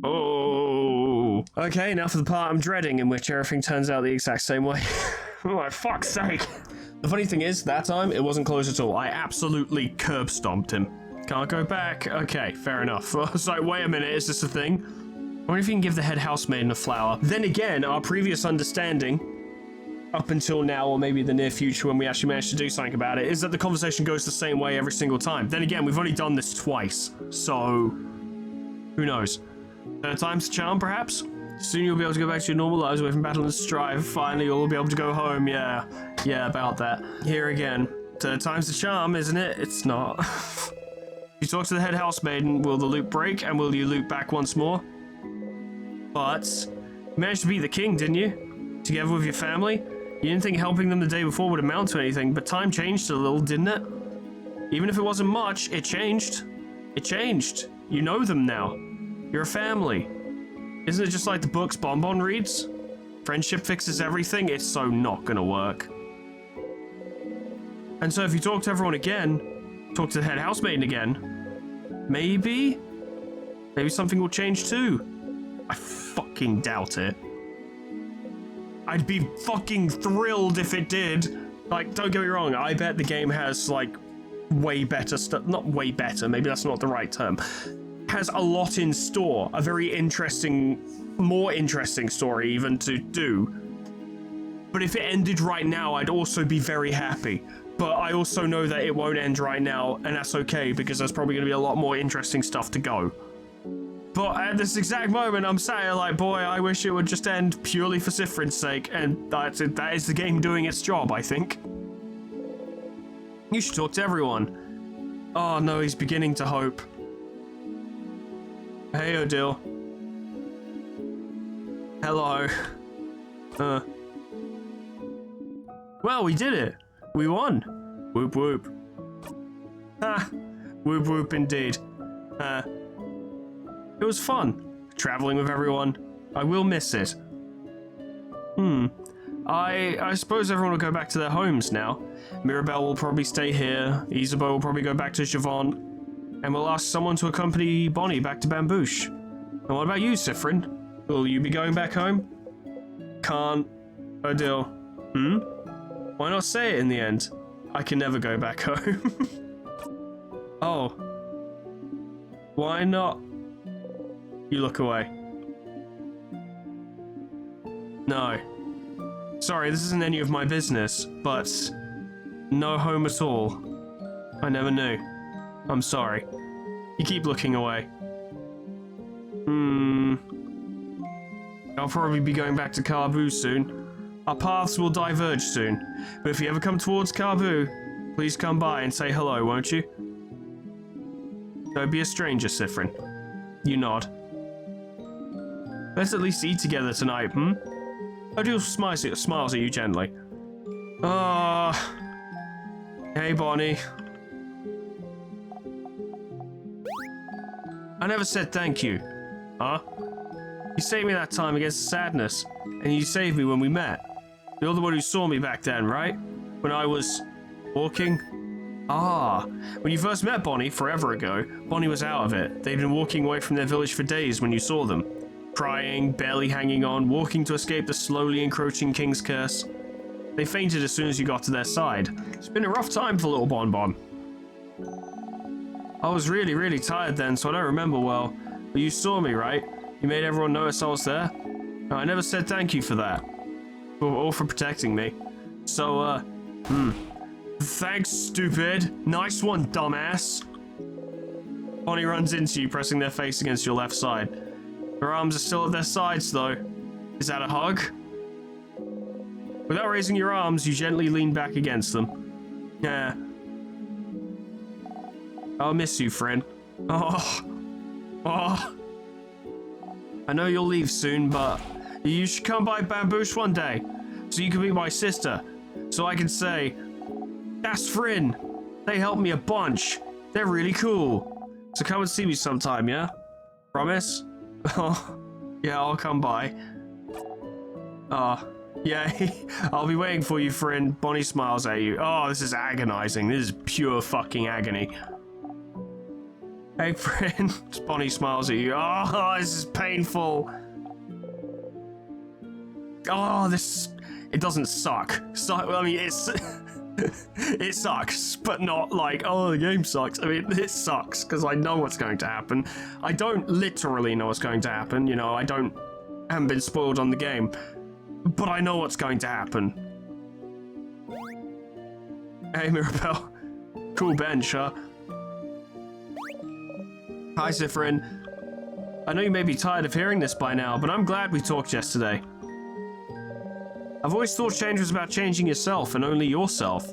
Oh. Okay, now for the part I'm dreading, in which everything turns out the exact same way. Oh, my fuck's sake. The funny thing is, that time, it wasn't close at all. I absolutely curb stomped him. Can't go back. Okay, fair enough. I was like, wait a minute, is this a thing? I wonder if you can give the head housemaiden a flower. Then again, our previous understanding, up until now, or maybe the near future when we actually managed to do something about it, is that the conversation goes the same way every single time. Then again, we've only done this twice, so who knows? Time's the charm, perhaps? Soon you'll be able to go back to your normal lives away from battle and strive. Finally, you'll be able to go home. Yeah, about that. Here again. Time's the charm, isn't it? It's not. You talk to the head housemaiden, will the loop break, and will you loop back once more? But you managed to beat the king, didn't you? Together with your family? You didn't think helping them the day before would amount to anything, but time changed a little, didn't it? Even if it wasn't much, it changed. It changed. You know them now. You're a family. Isn't it just like the books Bonbon reads? Friendship fixes everything? It's so not gonna work. And so if you talk to everyone again, talk to the head housemaid again, maybe something will change too. I fucking doubt it. I'd be fucking thrilled if it did. Like, don't get me wrong, I bet the game has, like, way better stuff. Not way better, maybe that's not the right term. Has a lot in store. A very interesting, more interesting story even to do. But if it ended right now, I'd also be very happy. But I also know that it won't end right now, and that's okay, because there's probably going to be a lot more interesting stuff to go. But at this exact moment, I'm sat here like, boy, I wish it would just end purely for Sifrin's sake, and that is the game doing its job, I think. You should talk to everyone. Oh no, he's beginning to hope. Hey, Odile. Hello. Well, we did it. We won. Whoop whoop. Ha. Whoop whoop indeed. It was fun, traveling with everyone. I will miss it. I suppose everyone will go back to their homes now. Mirabelle will probably stay here. Isabeau will probably go back to Javon. And we'll ask someone to accompany Bonnie back to Bambouche. And what about you, Sifrin? Will you be going back home? Can't. Odile. Why not say it in the end? I can never go back home. Oh. Why not? You look away. No. Sorry, this isn't any of my business, but no home at all. I never knew. I'm sorry. You keep looking away. I'll probably be going back to Carbu soon. Our paths will diverge soon, but if you ever come towards Carbu, please come by and say hello, won't you? Don't be a stranger, Sifrin. You nod. Let's at least eat together tonight, Odile smiles at you gently. Hey, Bonnie. I never said thank you. Huh? You saved me that time against sadness, and you saved me when we met. You're the one who saw me back then, right? When I was walking? When you first met Bonnie, forever ago, Bonnie was out of it. They'd been walking away from their village for days when you saw them. Crying, barely hanging on, walking to escape the slowly encroaching King's Curse. They fainted as soon as you got to their side. It's been a rough time for little Bonbon. I was really, really tired then, so I don't remember well. But you saw me, right? You made everyone notice I was there? I never said thank you for that. Or for protecting me. So, Thanks, stupid. Nice one, dumbass. Bonnie runs into you, pressing their face against your left side. Her arms are still at their sides, though. Is that a hug? Without raising your arms, you gently lean back against them. Yeah. I'll miss you, friend. Oh. I know you'll leave soon, but you should come by Bambouche one day, so you can meet my sister, so I can say, that's Frin. They helped me a bunch. They're really cool. So come and see me sometime, yeah? Promise? Oh, yeah, I'll come by. Yeah, I'll be waiting for you, friend. Bonnie smiles at you. Oh, this is agonizing. This is pure fucking agony. Hey, friend. Bonnie smiles at you. Oh, this is painful. Oh, it doesn't suck. I mean, it's... it sucks, but not like, oh, the game sucks. I mean, it sucks because I know what's going to happen. I don't literally know what's going to happen, you know, I haven't been spoiled on the game, but I know what's going to happen. Hey, Mirabelle. Cool bench, huh? Hi, Sifrin. I know you may be tired of hearing this by now, but I'm glad we talked yesterday. I've always thought change was about changing yourself and only yourself.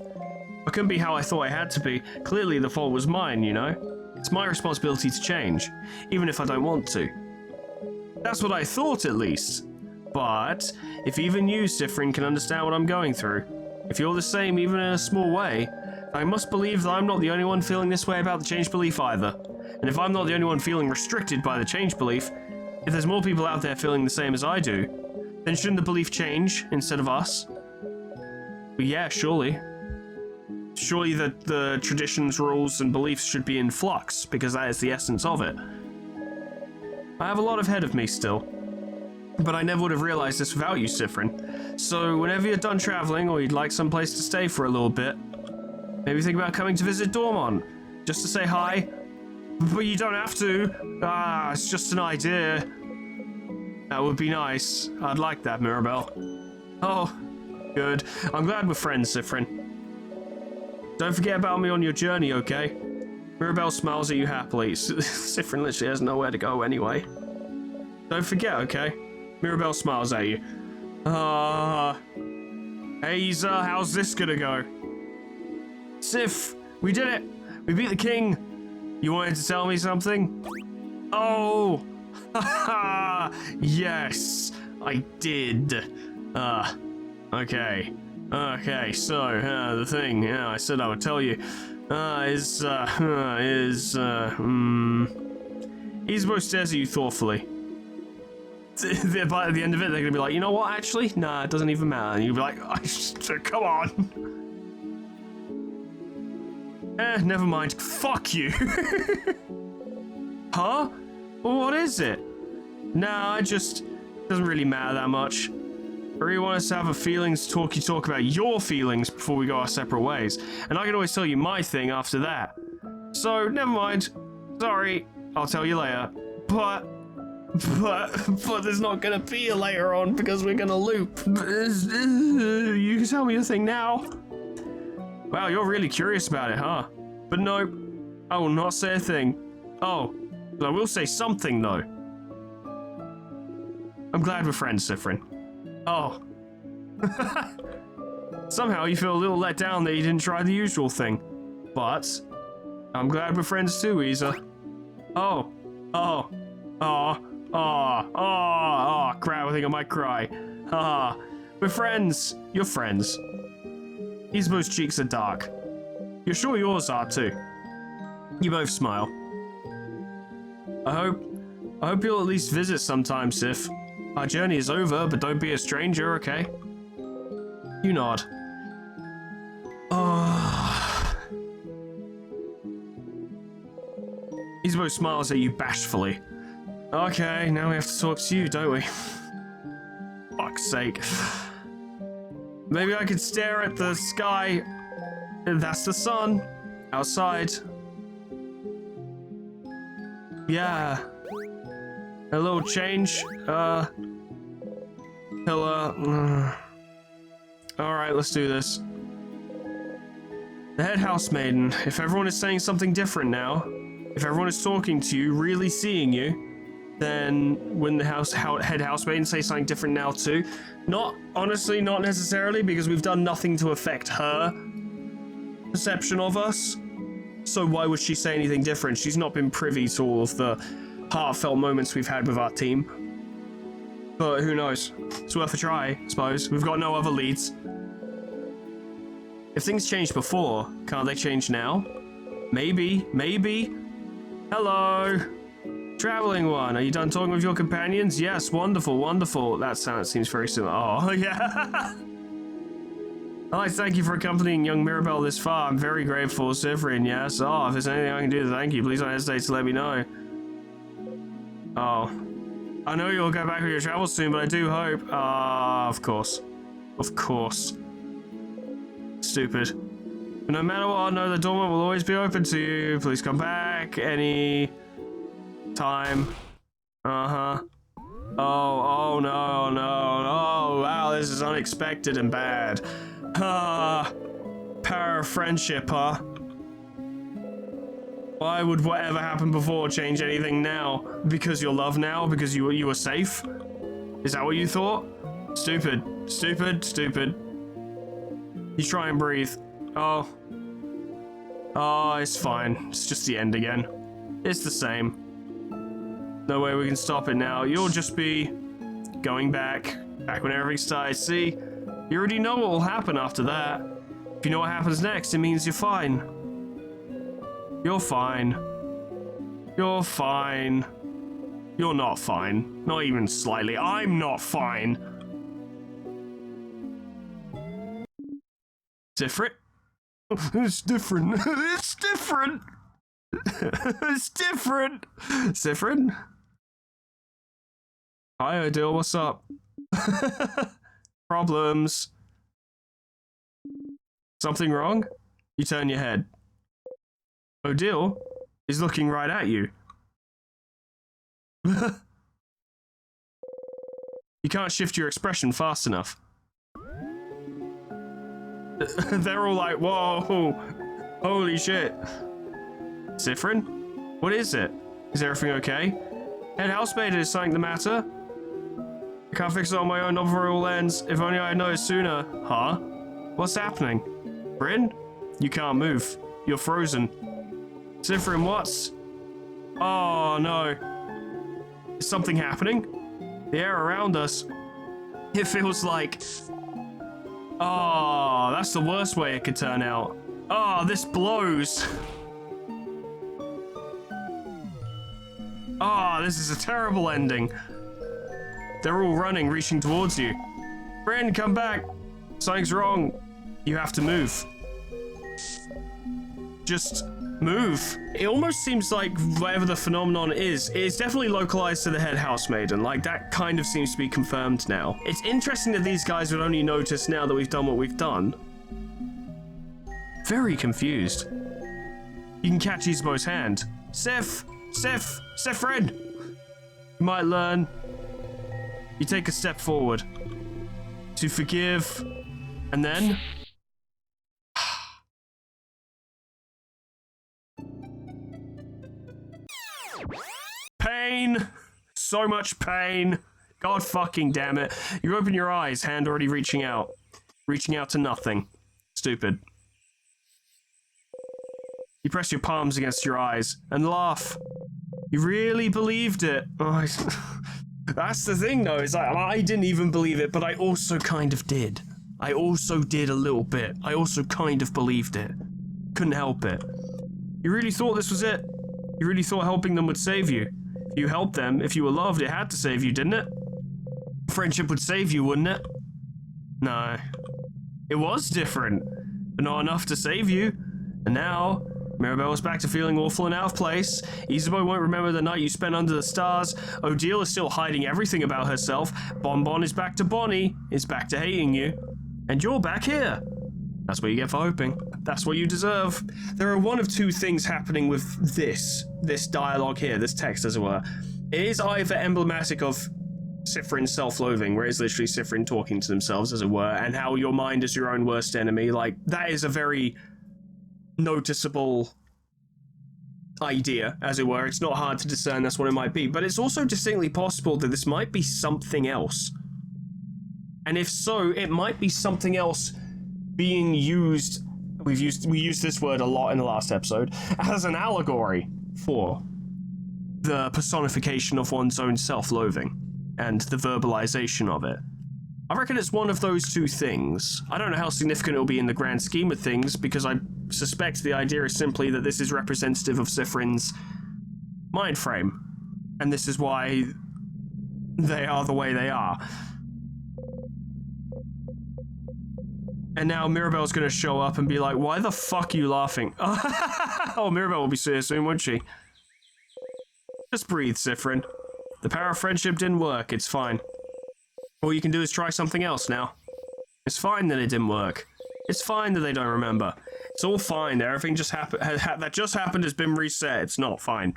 I couldn't be how I thought I had to be. Clearly the fault was mine, you know? It's my responsibility to change, even if I don't want to. That's what I thought, at least. But if even you, Sifrin, can understand what I'm going through, if you're the same even in a small way, I must believe that I'm not the only one feeling this way about the change belief either. And if I'm not the only one feeling restricted by the change belief, if there's more people out there feeling the same as I do, then shouldn't the belief change instead of us? But yeah, surely. Surely the traditions, rules, and beliefs should be in flux, because that is the essence of it. I have a lot ahead of me still, but I never would have realized this without you, Sifrin. So whenever you're done traveling, or you'd like someplace to stay for a little bit, maybe think about coming to visit Dormont, just to say hi. But you don't have to. It's just an idea. That would be nice. I'd like that, Mirabelle. Oh, good. I'm glad we're friends, Sifrin. Don't forget about me on your journey, okay? Mirabelle smiles at you happily. Sifrin literally has nowhere to go anyway. Don't forget, okay? Mirabelle smiles at you. Hey, Isa, how's this gonna go? Sif, we did it! We beat the king! You wanted to tell me something? Oh! Yes, I did. Okay. Okay, so, the thing, I said I would tell you, Isbo stares at you thoughtfully. By the end of it, they're gonna be like, you know what, actually? Nah, it doesn't even matter. And you'll be like, come on. Never mind. Fuck you. Huh? Well, what is it? Nah, doesn't really matter that much. I really want us to have a feelings talk about your feelings before we go our separate ways. And I can always tell you my thing after that. So, never mind. Sorry, I'll tell you later. But there's not gonna be a later on because we're gonna loop. You can tell me your thing now. Wow, you're really curious about it, huh? But no, I will not say a thing. Oh, but I will say something though. I'm glad we're friends, Sifrin. Oh. Somehow you feel a little let down that you didn't try the usual thing. But I'm glad we're friends too, Isa. Oh. Crap, I think I might cry. We're friends. You're friends. Isbo's cheeks are dark. You're sure yours are too. You both smile. I hope you'll at least visit sometime, Sif. Our journey is over, but don't be a stranger, okay? You nod. Isbo smiles at you bashfully. Okay, now we have to talk to you, don't we? Fuck's sake. Maybe I could stare at the sky. That's the sun. Outside. Yeah. A little change. Alright, let's do this. The head housemaiden. If everyone is saying something different now, if everyone is talking to you, really seeing you, then when the head housemaiden say something different now too. Honestly, not necessarily, because we've done nothing to affect her perception of us. So why would she say anything different? She's not been privy to all of the heartfelt moments we've had with our team. But who knows? It's worth a try, I suppose. We've got no other leads. If things changed before, can't they change now? Maybe. Hello? Traveling one, are you done talking with your companions? Yes, wonderful. That seems very similar. Oh, yeah. I'd like to thank you for accompanying young Mirabelle this far. I'm very grateful, Sifrin, yes. Oh, if there's anything I can do to thank you, please don't hesitate to let me know. Oh. I know you'll go back on your travels soon, but I do hope. Of course. Stupid. But no matter what, know the Dormant will always be open to you. Please come back any time. Oh, no. Oh, wow, this is unexpected and bad. Power of friendship, huh? Why would whatever happened before change anything now? Because you're loved now? Because you were safe? Is that what you thought? Stupid. You try and breathe. Oh, it's fine. It's just the end again. It's the same. No way we can stop it now. You'll just be going back when everything starts. See, you already know what will happen after that. If you know what happens next, it means you're fine. You're fine. You're fine. You're not fine. Not even slightly. I'm not fine. Sifrit? It's different. It's different. It's different. Different? Hi, Odile, what's up? Problems. Something wrong? You turn your head. Odile is looking right at you. You can't shift your expression fast enough. They're all like, whoa, holy shit. Siffrin? What is it? Is everything okay? Head housemaid, is something the matter? I can't fix it on my own, not for all ends. If only I had noticed sooner. Huh? What's happening? Bryn? You can't move. You're frozen. Siffrin, what's... Oh, no. Is something happening? The air around us. It feels like... Oh, that's the worst way it could turn out. Oh, this blows. Oh, this is a terrible ending. They're all running, reaching towards you. Bryn, come back. Something's wrong. You have to move. Just move. It almost seems like whatever the phenomenon is, it's definitely localized to the head housemaiden. Like, that kind of seems to be confirmed now. It's interesting that these guys would only notice now that we've done what we've done. Very confused. You can catch Isabeau's hand. Siffrin! You might learn. You take a step forward. To forgive. And then... Pain! So much pain. God fucking damn it. You open your eyes, hand already reaching out. Reaching out to nothing. Stupid. You press your palms against your eyes and laugh. You really believed it. Oh, that's the thing though, is I didn't even believe it, but I also kind of did. I also did a little bit. I also kind of believed it. Couldn't help it. You really thought this was it? You really thought helping them would save you? If you helped them, if you were loved, it had to save you, didn't it? Friendship would save you, wouldn't it? No. It was different, but not enough to save you. And now, Mirabelle is back to feeling awful and out of place. Isabeau won't remember the night you spent under the stars. Odile is still hiding everything about herself. Bonbon is back to Bonnie, is back to hating you. And you're back here. That's what you get for hoping. That's what you deserve. There are one of two things happening with this dialogue here, this text as it were. It is either emblematic of Siffrin's self-loathing, where it's literally Siffrin talking to themselves as it were, and how your mind is your own worst enemy. Like, that is a very noticeable idea, as it were. It's not hard to discern that's what it might be, but it's also distinctly possible that this might be something else. And if so, it might be something else being used, we used this word a lot in the last episode, as an allegory for the personification of one's own self-loathing and the verbalization of it. I reckon it's one of those two things. I don't know how significant it'll be in the grand scheme of things, because I suspect the idea is simply that this is representative of Siffrin's mind frame, and this is why they are the way they are. And now Mirabelle's gonna show up and be like, why the fuck are you laughing? Oh, Mirabelle will be here soon, won't she? Just breathe, Siffrin. The power of friendship didn't work, it's fine. All you can do is try something else now. It's fine that it didn't work. It's fine that they don't remember. It's all fine. Everything just happened that just happened has been reset. It's not fine.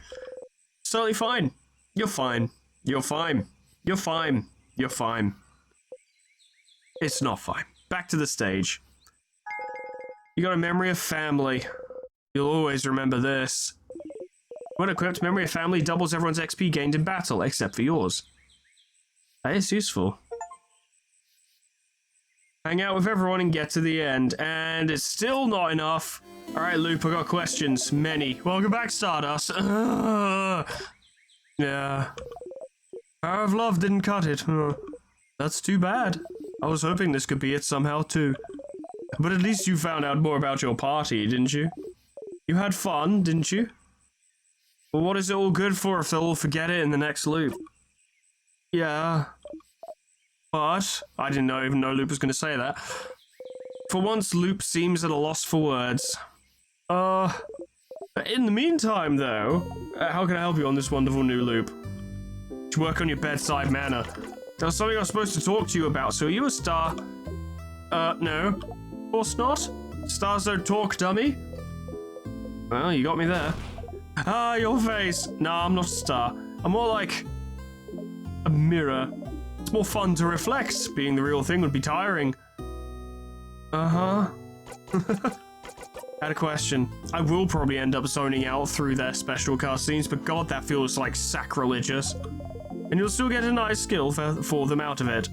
It's totally fine. You're fine. You're fine. You're fine. You're fine. It's not fine. Back to the stage. You got a memory of family. You'll always remember this. When equipped, memory of family doubles everyone's XP gained in battle, except for yours. That is useful. Hang out with everyone and get to the end. And it's still not enough. Alright, Loop, I got questions. Many. Welcome back, Stardust. Yeah. Power of love didn't cut it. That's too bad. I was hoping this could be it somehow, too. But at least you found out more about your party, didn't you? You had fun, didn't you? Well, what is it all good for if they'll all forget it in the next loop? Yeah. But I didn't even know Loop was going to say that. For once, Loop seems at a loss for words. In the meantime, though, how can I help you on this wonderful new loop? To work on your bedside manner. There was something I was supposed to talk to you about, so are you a star? No. Of course not. Stars don't talk, dummy. Well, you got me there. Ah, your face. Nah, I'm not a star. I'm more like a mirror. It's more fun to reflect. Being the real thing would be tiring. Uh-huh. Had a question. I will probably end up zoning out through their special cutscenes, but god, that feels like sacrilegious. And you'll still get a nice skill for them out of it.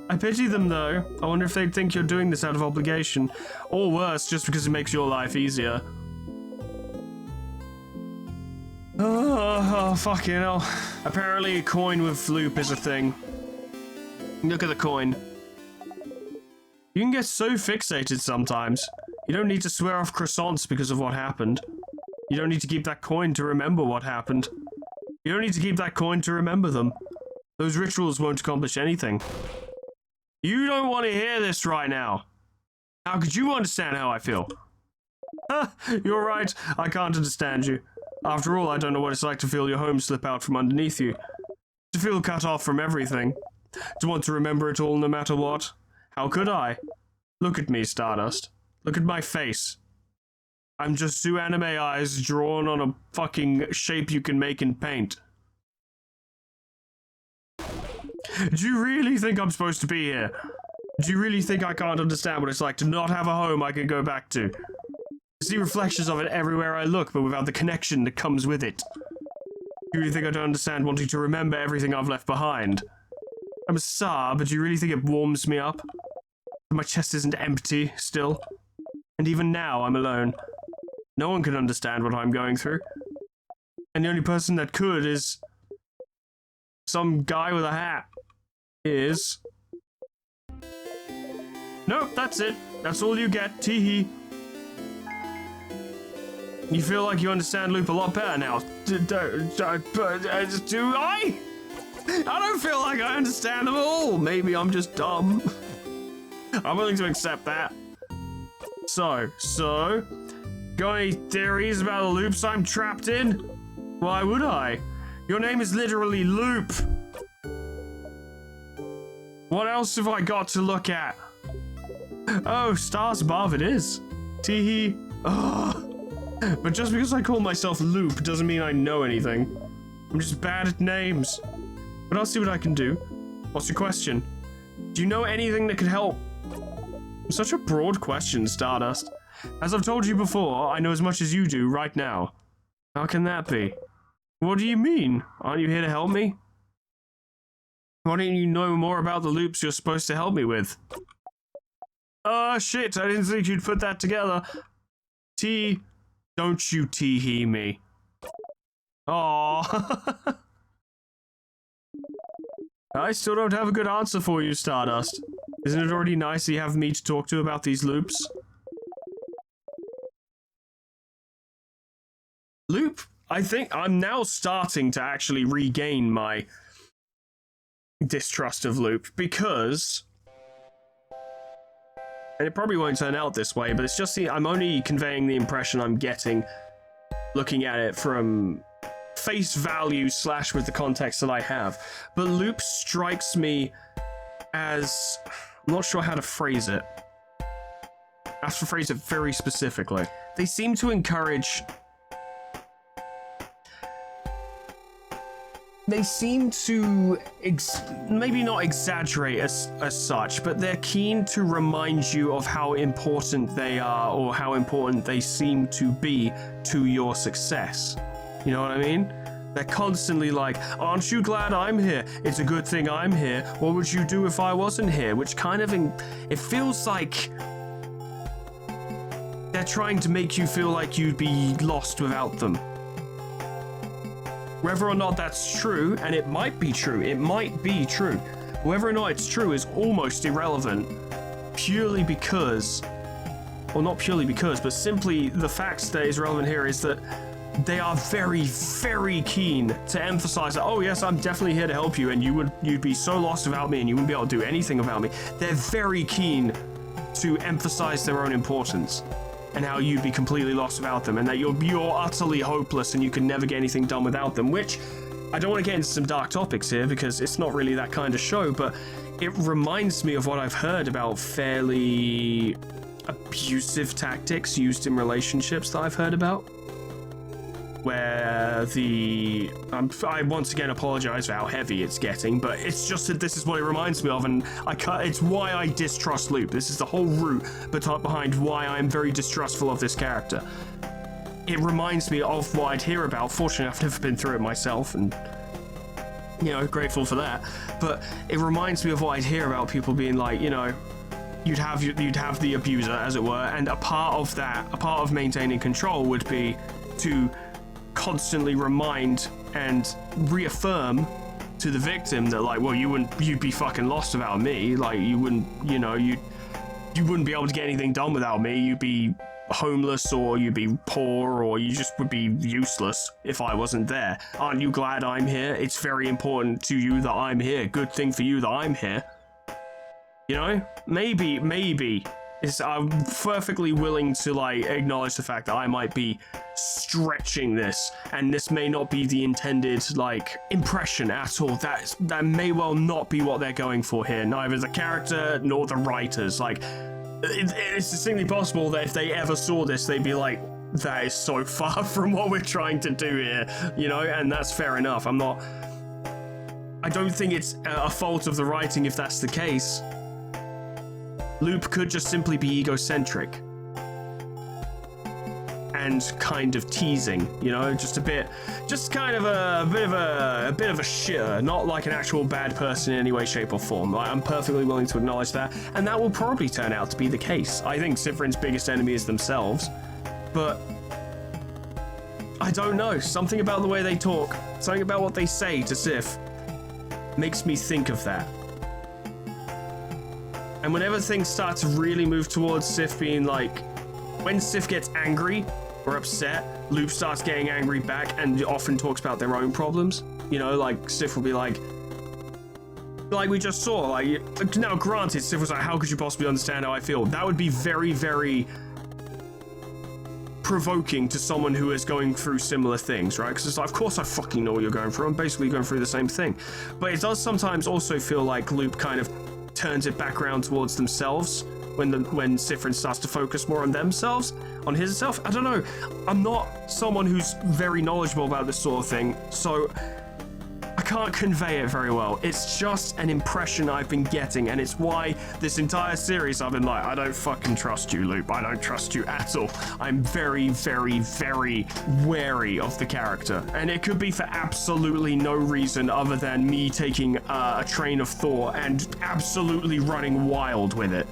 I pity them, though. I wonder if they'd think you're doing this out of obligation. Or worse, just because it makes your life easier. Oh, fucking hell. Apparently a coin with Loop is a thing. Look at the coin. You can get so fixated sometimes. You don't need to swear off croissants because of what happened. You don't need to keep that coin to remember what happened. You don't need to keep that coin to remember them. Those rituals won't accomplish anything. You don't want to hear this right now. How could you understand how I feel? You're right, I can't understand you. After all, I don't know what it's like to feel your home slip out from underneath you. To feel cut off from everything. To want to remember it all no matter what. How could I? Look at me, Stardust. Look at my face. I'm just two anime eyes drawn on a fucking shape you can make in paint. Do you really think I'm supposed to be here? Do you really think I can't understand what it's like to not have a home I can go back to? To see reflections of it everywhere I look, but without the connection that comes with it. Do you really think I don't understand wanting to remember everything I've left behind? I'm a star, but do you really think it warms me up? My chest isn't empty, still. And even now, I'm alone. No one can understand what I'm going through. And the only person that could is some guy with a hat. Nope, that's it. That's all you get. Teehee. You feel like you understand Loop a lot better now. Do I? I don't feel like I understand them all. Maybe I'm just dumb. I'm willing to accept that. So, got any theories about the loops I'm trapped in? Why would I? Your name is literally Loop. What else have I got to look at? Oh, stars above it is. Teehee. Ugh. But just because I call myself Loop doesn't mean I know anything. I'm just bad at names. But I'll see what I can do. What's your question? Do you know anything that could help? Such a broad question, Stardust. As I've told you before, I know as much as you do right now. How can that be? What do you mean? Aren't you here to help me? Why don't you know more about the loops you're supposed to help me with? Shit, I didn't think you'd put that together. Don't you tee-hee me. Aww. I still don't have a good answer for you, Stardust. Isn't it already nice that you have me to talk to about these loops? Loop, I think I'm now starting to actually regain my distrust of Loop, because... and it probably won't turn out this way, but it's just I'm only conveying the impression I'm getting looking at it from face value / with the context that I have. But Loop strikes me as... I'm not sure how to phrase it. I have to phrase it very specifically. They seem to encourage... they seem to maybe not exaggerate as such, but they're keen to remind you of how important they are, or how important they seem to be to your success. You know what I mean? They're constantly like, aren't you glad I'm here? It's a good thing I'm here. What would you do if I wasn't here? Which kind of, it feels like they're trying to make you feel like you'd be lost without them. Whether or not that's true, and it might be true, whether or not it's true is almost irrelevant, purely because, well, not purely because, but simply the fact that is relevant here is that they are very, very keen to emphasize that, oh yes, I'm definitely here to help you, and you'd be so lost without me, and you wouldn't be able to do anything without me. They're very keen to emphasize their own importance and how you'd be completely lost without them, and that you're utterly hopeless and you can never get anything done without them, which I don't want to get into some dark topics here because it's not really that kind of show, but it reminds me of what I've heard about fairly abusive tactics used in relationships that I've heard about. Where I once again apologize for how heavy it's getting, but it's just that this is what it reminds me of, and it's why I distrust Loop. This is the whole root behind why I'm very distrustful of this character. It reminds me of what I'd hear about. Fortunately, I've never been through it myself, and grateful for that. But it reminds me of what I'd hear about people being like, you'd have the abuser, as it were, and a part of maintaining control would be to constantly remind and reaffirm to the victim that, like, well, you'd be fucking lost without me. Like, you wouldn't be able to get anything done without me. You'd be homeless, or you'd be poor, or you just would be useless if I wasn't there. Aren't you glad I'm here? It's very important to you that I'm here. Good thing for you that I'm here. Maybe I'm perfectly willing to, like, acknowledge the fact that I might be stretching this, and this may not be the intended, like, impression at all. That may well not be what they're going for here, neither the character nor the writers. Like, it's distinctly possible that if they ever saw this, they'd be like, that is so far from what we're trying to do here, and that's fair enough. I don't think it's a fault of the writing if that's the case. Loop could just simply be egocentric and kind of teasing, just a bit of a shitter, not like an actual bad person in any way, shape, or form. I'm perfectly willing to acknowledge that, and that will probably turn out to be the case. I think Sifrin's biggest enemy is themselves, but I don't know. Something about the way they talk, something about what they say to Sif, makes me think of that. And whenever things start to really move towards Sif being like, when Sif gets angry or upset, Loop starts getting angry back and often talks about their own problems. Like Sif will be like we just saw, like, now granted, Sif was like, how could you possibly understand how I feel? That would be very, very provoking to someone who is going through similar things, right? Because it's like, of course I fucking know what you're going through. I'm basically going through the same thing. But it does sometimes also feel like Loop kind of turns it back around towards themselves when Sifrin starts to focus more on themselves, on himself. I don't know. I'm not someone who's very knowledgeable about this sort of thing, so I can't convey it very well. It's just an impression I've been getting, and it's why this entire series I've been like, I don't fucking trust you, Loop. I don't trust you at all. I'm very, very, very wary of the character, and it could be for absolutely no reason other than me taking a train of thought and absolutely running wild with it.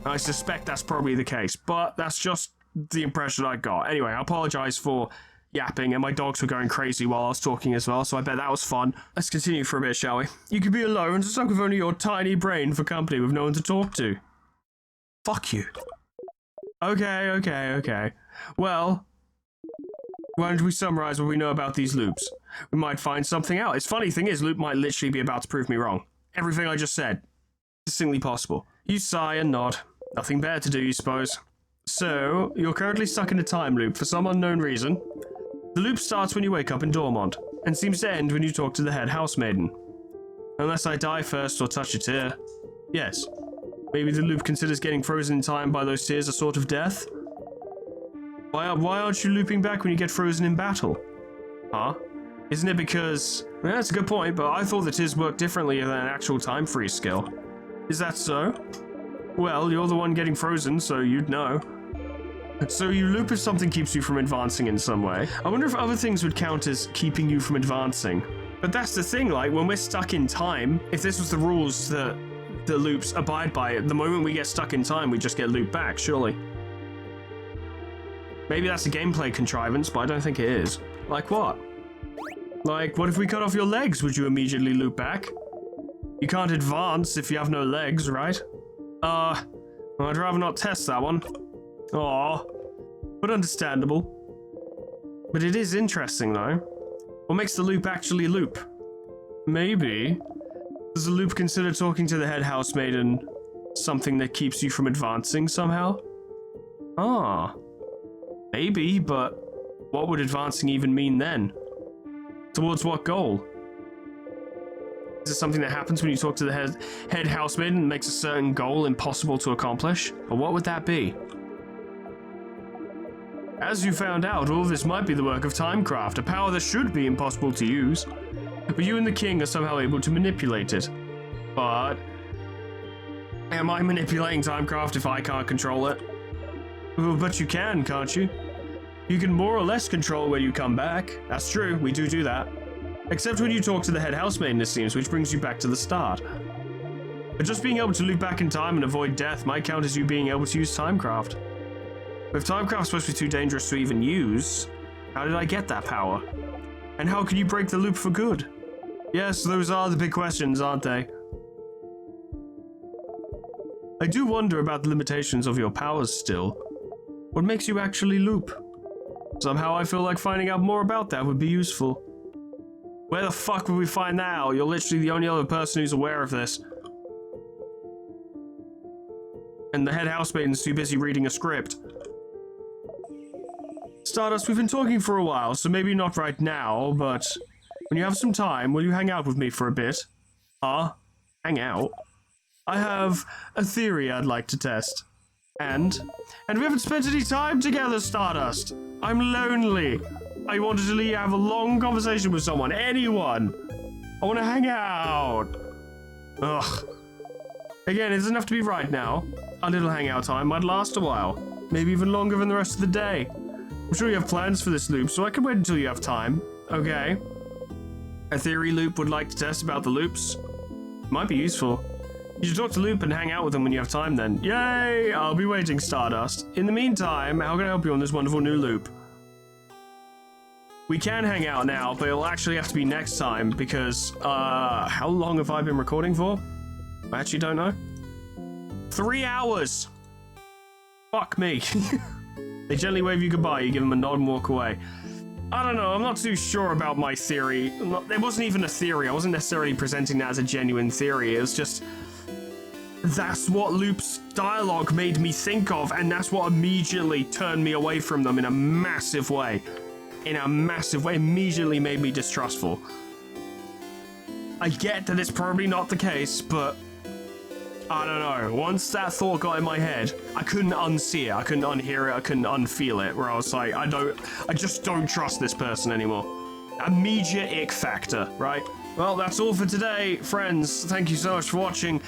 I suspect that's probably the case, but that's just the impression I got. Anyway, I apologize for yapping, and my dogs were going crazy while I was talking as well, so I bet that was fun. Let's continue for a bit, shall we? You could be alone, stuck with only your tiny brain for company with no one to talk to. Fuck you. Okay. Well, why don't we summarize what we know about these Loops? We might find something out. It's funny thing is, Loop might literally be about to prove me wrong. Everything I just said. Distinctly possible. You sigh and nod. Nothing better to do, you suppose. So, you're currently stuck in a time loop for some unknown reason. The loop starts when you wake up in Dormont, and seems to end when you talk to the head housemaiden. Unless I die first or touch a tear. Yes. Maybe the loop considers getting frozen in time by those tears a sort of death? Why aren't you looping back when you get frozen in battle? Huh? Isn't it because... Well, that's a good point, but I thought the tears work differently than an actual time freeze skill. Is that so? Well, you're the one getting frozen, so you'd know. So you loop if something keeps you from advancing in some way. I wonder if other things would count as keeping you from advancing. But that's the thing, like, when we're stuck in time, if this was the rules that the loops abide by, the moment we get stuck in time, we just get looped back, surely. Maybe that's a gameplay contrivance, but I don't think it is. Like what? Like, what if we cut off your legs? Would you immediately loop back? You can't advance if you have no legs, right? I'd rather not test that one. Aww. But understandable. But it is interesting, though. What makes the loop actually loop? Maybe. Does the loop consider talking to the head housemaiden Something that keeps you from advancing somehow? Ah. Maybe, but what would advancing even mean then? Towards what goal? Is it something that happens when you talk to the head housemaid and makes a certain goal impossible to accomplish? Or what would that be? As you found out, all of this might be the work of Timecraft, a power that should be impossible to use. But you and the king are somehow able to manipulate it. But am I manipulating Timecraft if I can't control it? Well, but you can, can't you? You can more or less control where you come back. That's true, we do that. Except when you talk to the head housemaid, it seems, which brings you back to the start. But just being able to loop back in time and avoid death might count as you being able to use Timecraft. But if Timecraft's supposed to be too dangerous to even use, how did I get that power? And how can you break the loop for good? Yes, those are the big questions, aren't they? I do wonder about the limitations of your powers still. What makes you actually loop? Somehow I feel like finding out more about that would be useful. Where the fuck would we find that out? You're literally the only other person who's aware of this. And the head housemaid's too busy reading a script. Stardust, we've been talking for a while, so maybe not right now, but when you have some time, will you hang out with me for a bit? Hang out? I have a theory I'd like to test. And we haven't spent any time together, Stardust. I'm lonely. I wanted to have a long conversation with someone, anyone. I want to hang out. Ugh. Again, it doesn't have to be right now. Our little hangout time might last a while. Maybe even longer than the rest of the day. I'm sure you have plans for this loop, so I can wait until you have time. Okay. A theory Loop would like to test about the loops. Might be useful. You should talk to Loop and hang out with him when you have time then. Yay! I'll be waiting, Stardust. In the meantime, how can I help you on this wonderful new loop? We can hang out now, but it'll actually have to be next time because, how long have I been recording for? I actually don't know. 3 hours! Fuck me. They gently wave you goodbye, you give them a nod and walk away. I don't know, I'm not too sure about my theory. It wasn't even a theory, I wasn't necessarily presenting that as a genuine theory, it was just... That's what Loop's dialogue made me think of, and that's what immediately turned me away from them in a massive way. Immediately made me distrustful. I get that it's probably not the case, but I don't know. Once that thought got in my head, I couldn't unsee it, I couldn't unhear it, I couldn't unfeel it, where I was like, I just don't trust this person anymore. Immediate ick factor, right? Well, that's all for today, friends. Thank you so much for watching.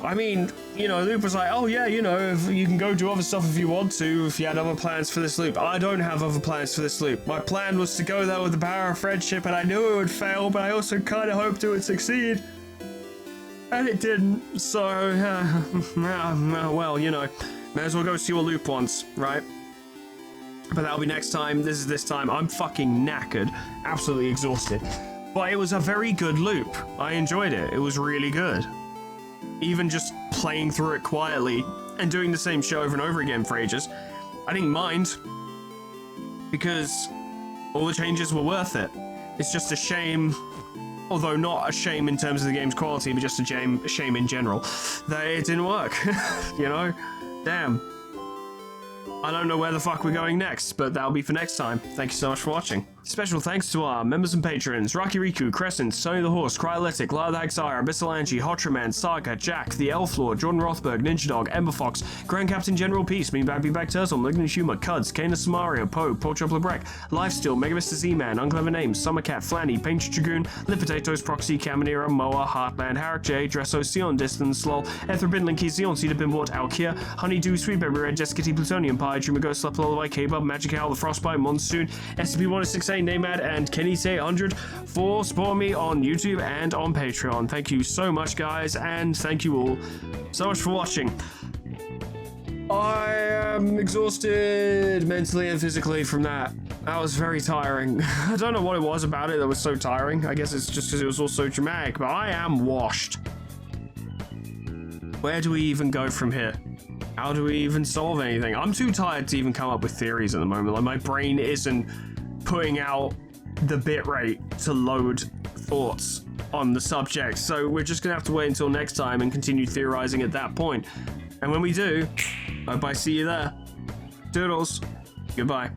I mean, you know, Loop was like, oh yeah, you know, if you can go do other stuff if you want to, if you had other plans for this loop. I don't have other plans for this loop. My plan was to go there with the power of friendship, and I knew it would fail, but I also kind of hoped it would succeed. And it didn't, so, well, you know, may as well go see what Loop wants, right? But that'll be next time. This is this time. I'm fucking knackered, absolutely exhausted. But it was a very good loop. I enjoyed it. It was really good. Even just playing through it quietly and doing the same show over and over again for ages, I didn't mind because all the changes were worth it. It's just a shame, although not a shame in terms of the game's quality, but just a shame in general, that it didn't work, you know? Damn. I don't know where the fuck we're going next, but that'll be for next time. Thank you so much for watching. Special thanks to our members and patrons, Rocky Riku, Crescent, Sony the Horse, Cryolytic, Lyle the Hagsire, Abyssal Angie, Hotraman, Saga, Jack, The Elf Lord, Jordan Rothberg, Ninja Dog, Ember Fox, Grand Captain General Peace, Beanbag Turtle, Malignant Humor, Cuds, Kana Samario, Poe, Pork Chop LeBrec, Lifesteal, Mega Mr. Z-Man, Unclever Names, Summercat, Flanny, Painted Dragoon, Lip Potatoes, Proxy, Caminera, Moa, Heartland, Harak J, Dresso, Sion, Distance, Lol, Ether Linky, Zion, Cedar Bimbort, Alkia, Honeydew, Sweet Baby Red, Jessica T, Plutonium Pie, Dreamer Ghost, Slap Lullaby, K-Bub, Magic Owl, The Frostbite, Monsoon, SCP-168, Namad, and Kenny800 for supporting me on YouTube and on Patreon. Thank you so much, guys, and thank you all so much for watching. I am exhausted mentally and physically from that. That was very tiring. I don't know what it was about it that was so tiring. I guess it's just because it was all so dramatic, but I am washed. Where do we even go from here? How do we even solve anything? I'm too tired to even come up with theories at the moment. Like, my brain isn't putting out the bitrate to load thoughts. on the subject, so we're just gonna have to wait until next time and continue theorizing at that point. And when we do, hope I see you there. Toodles. Goodbye.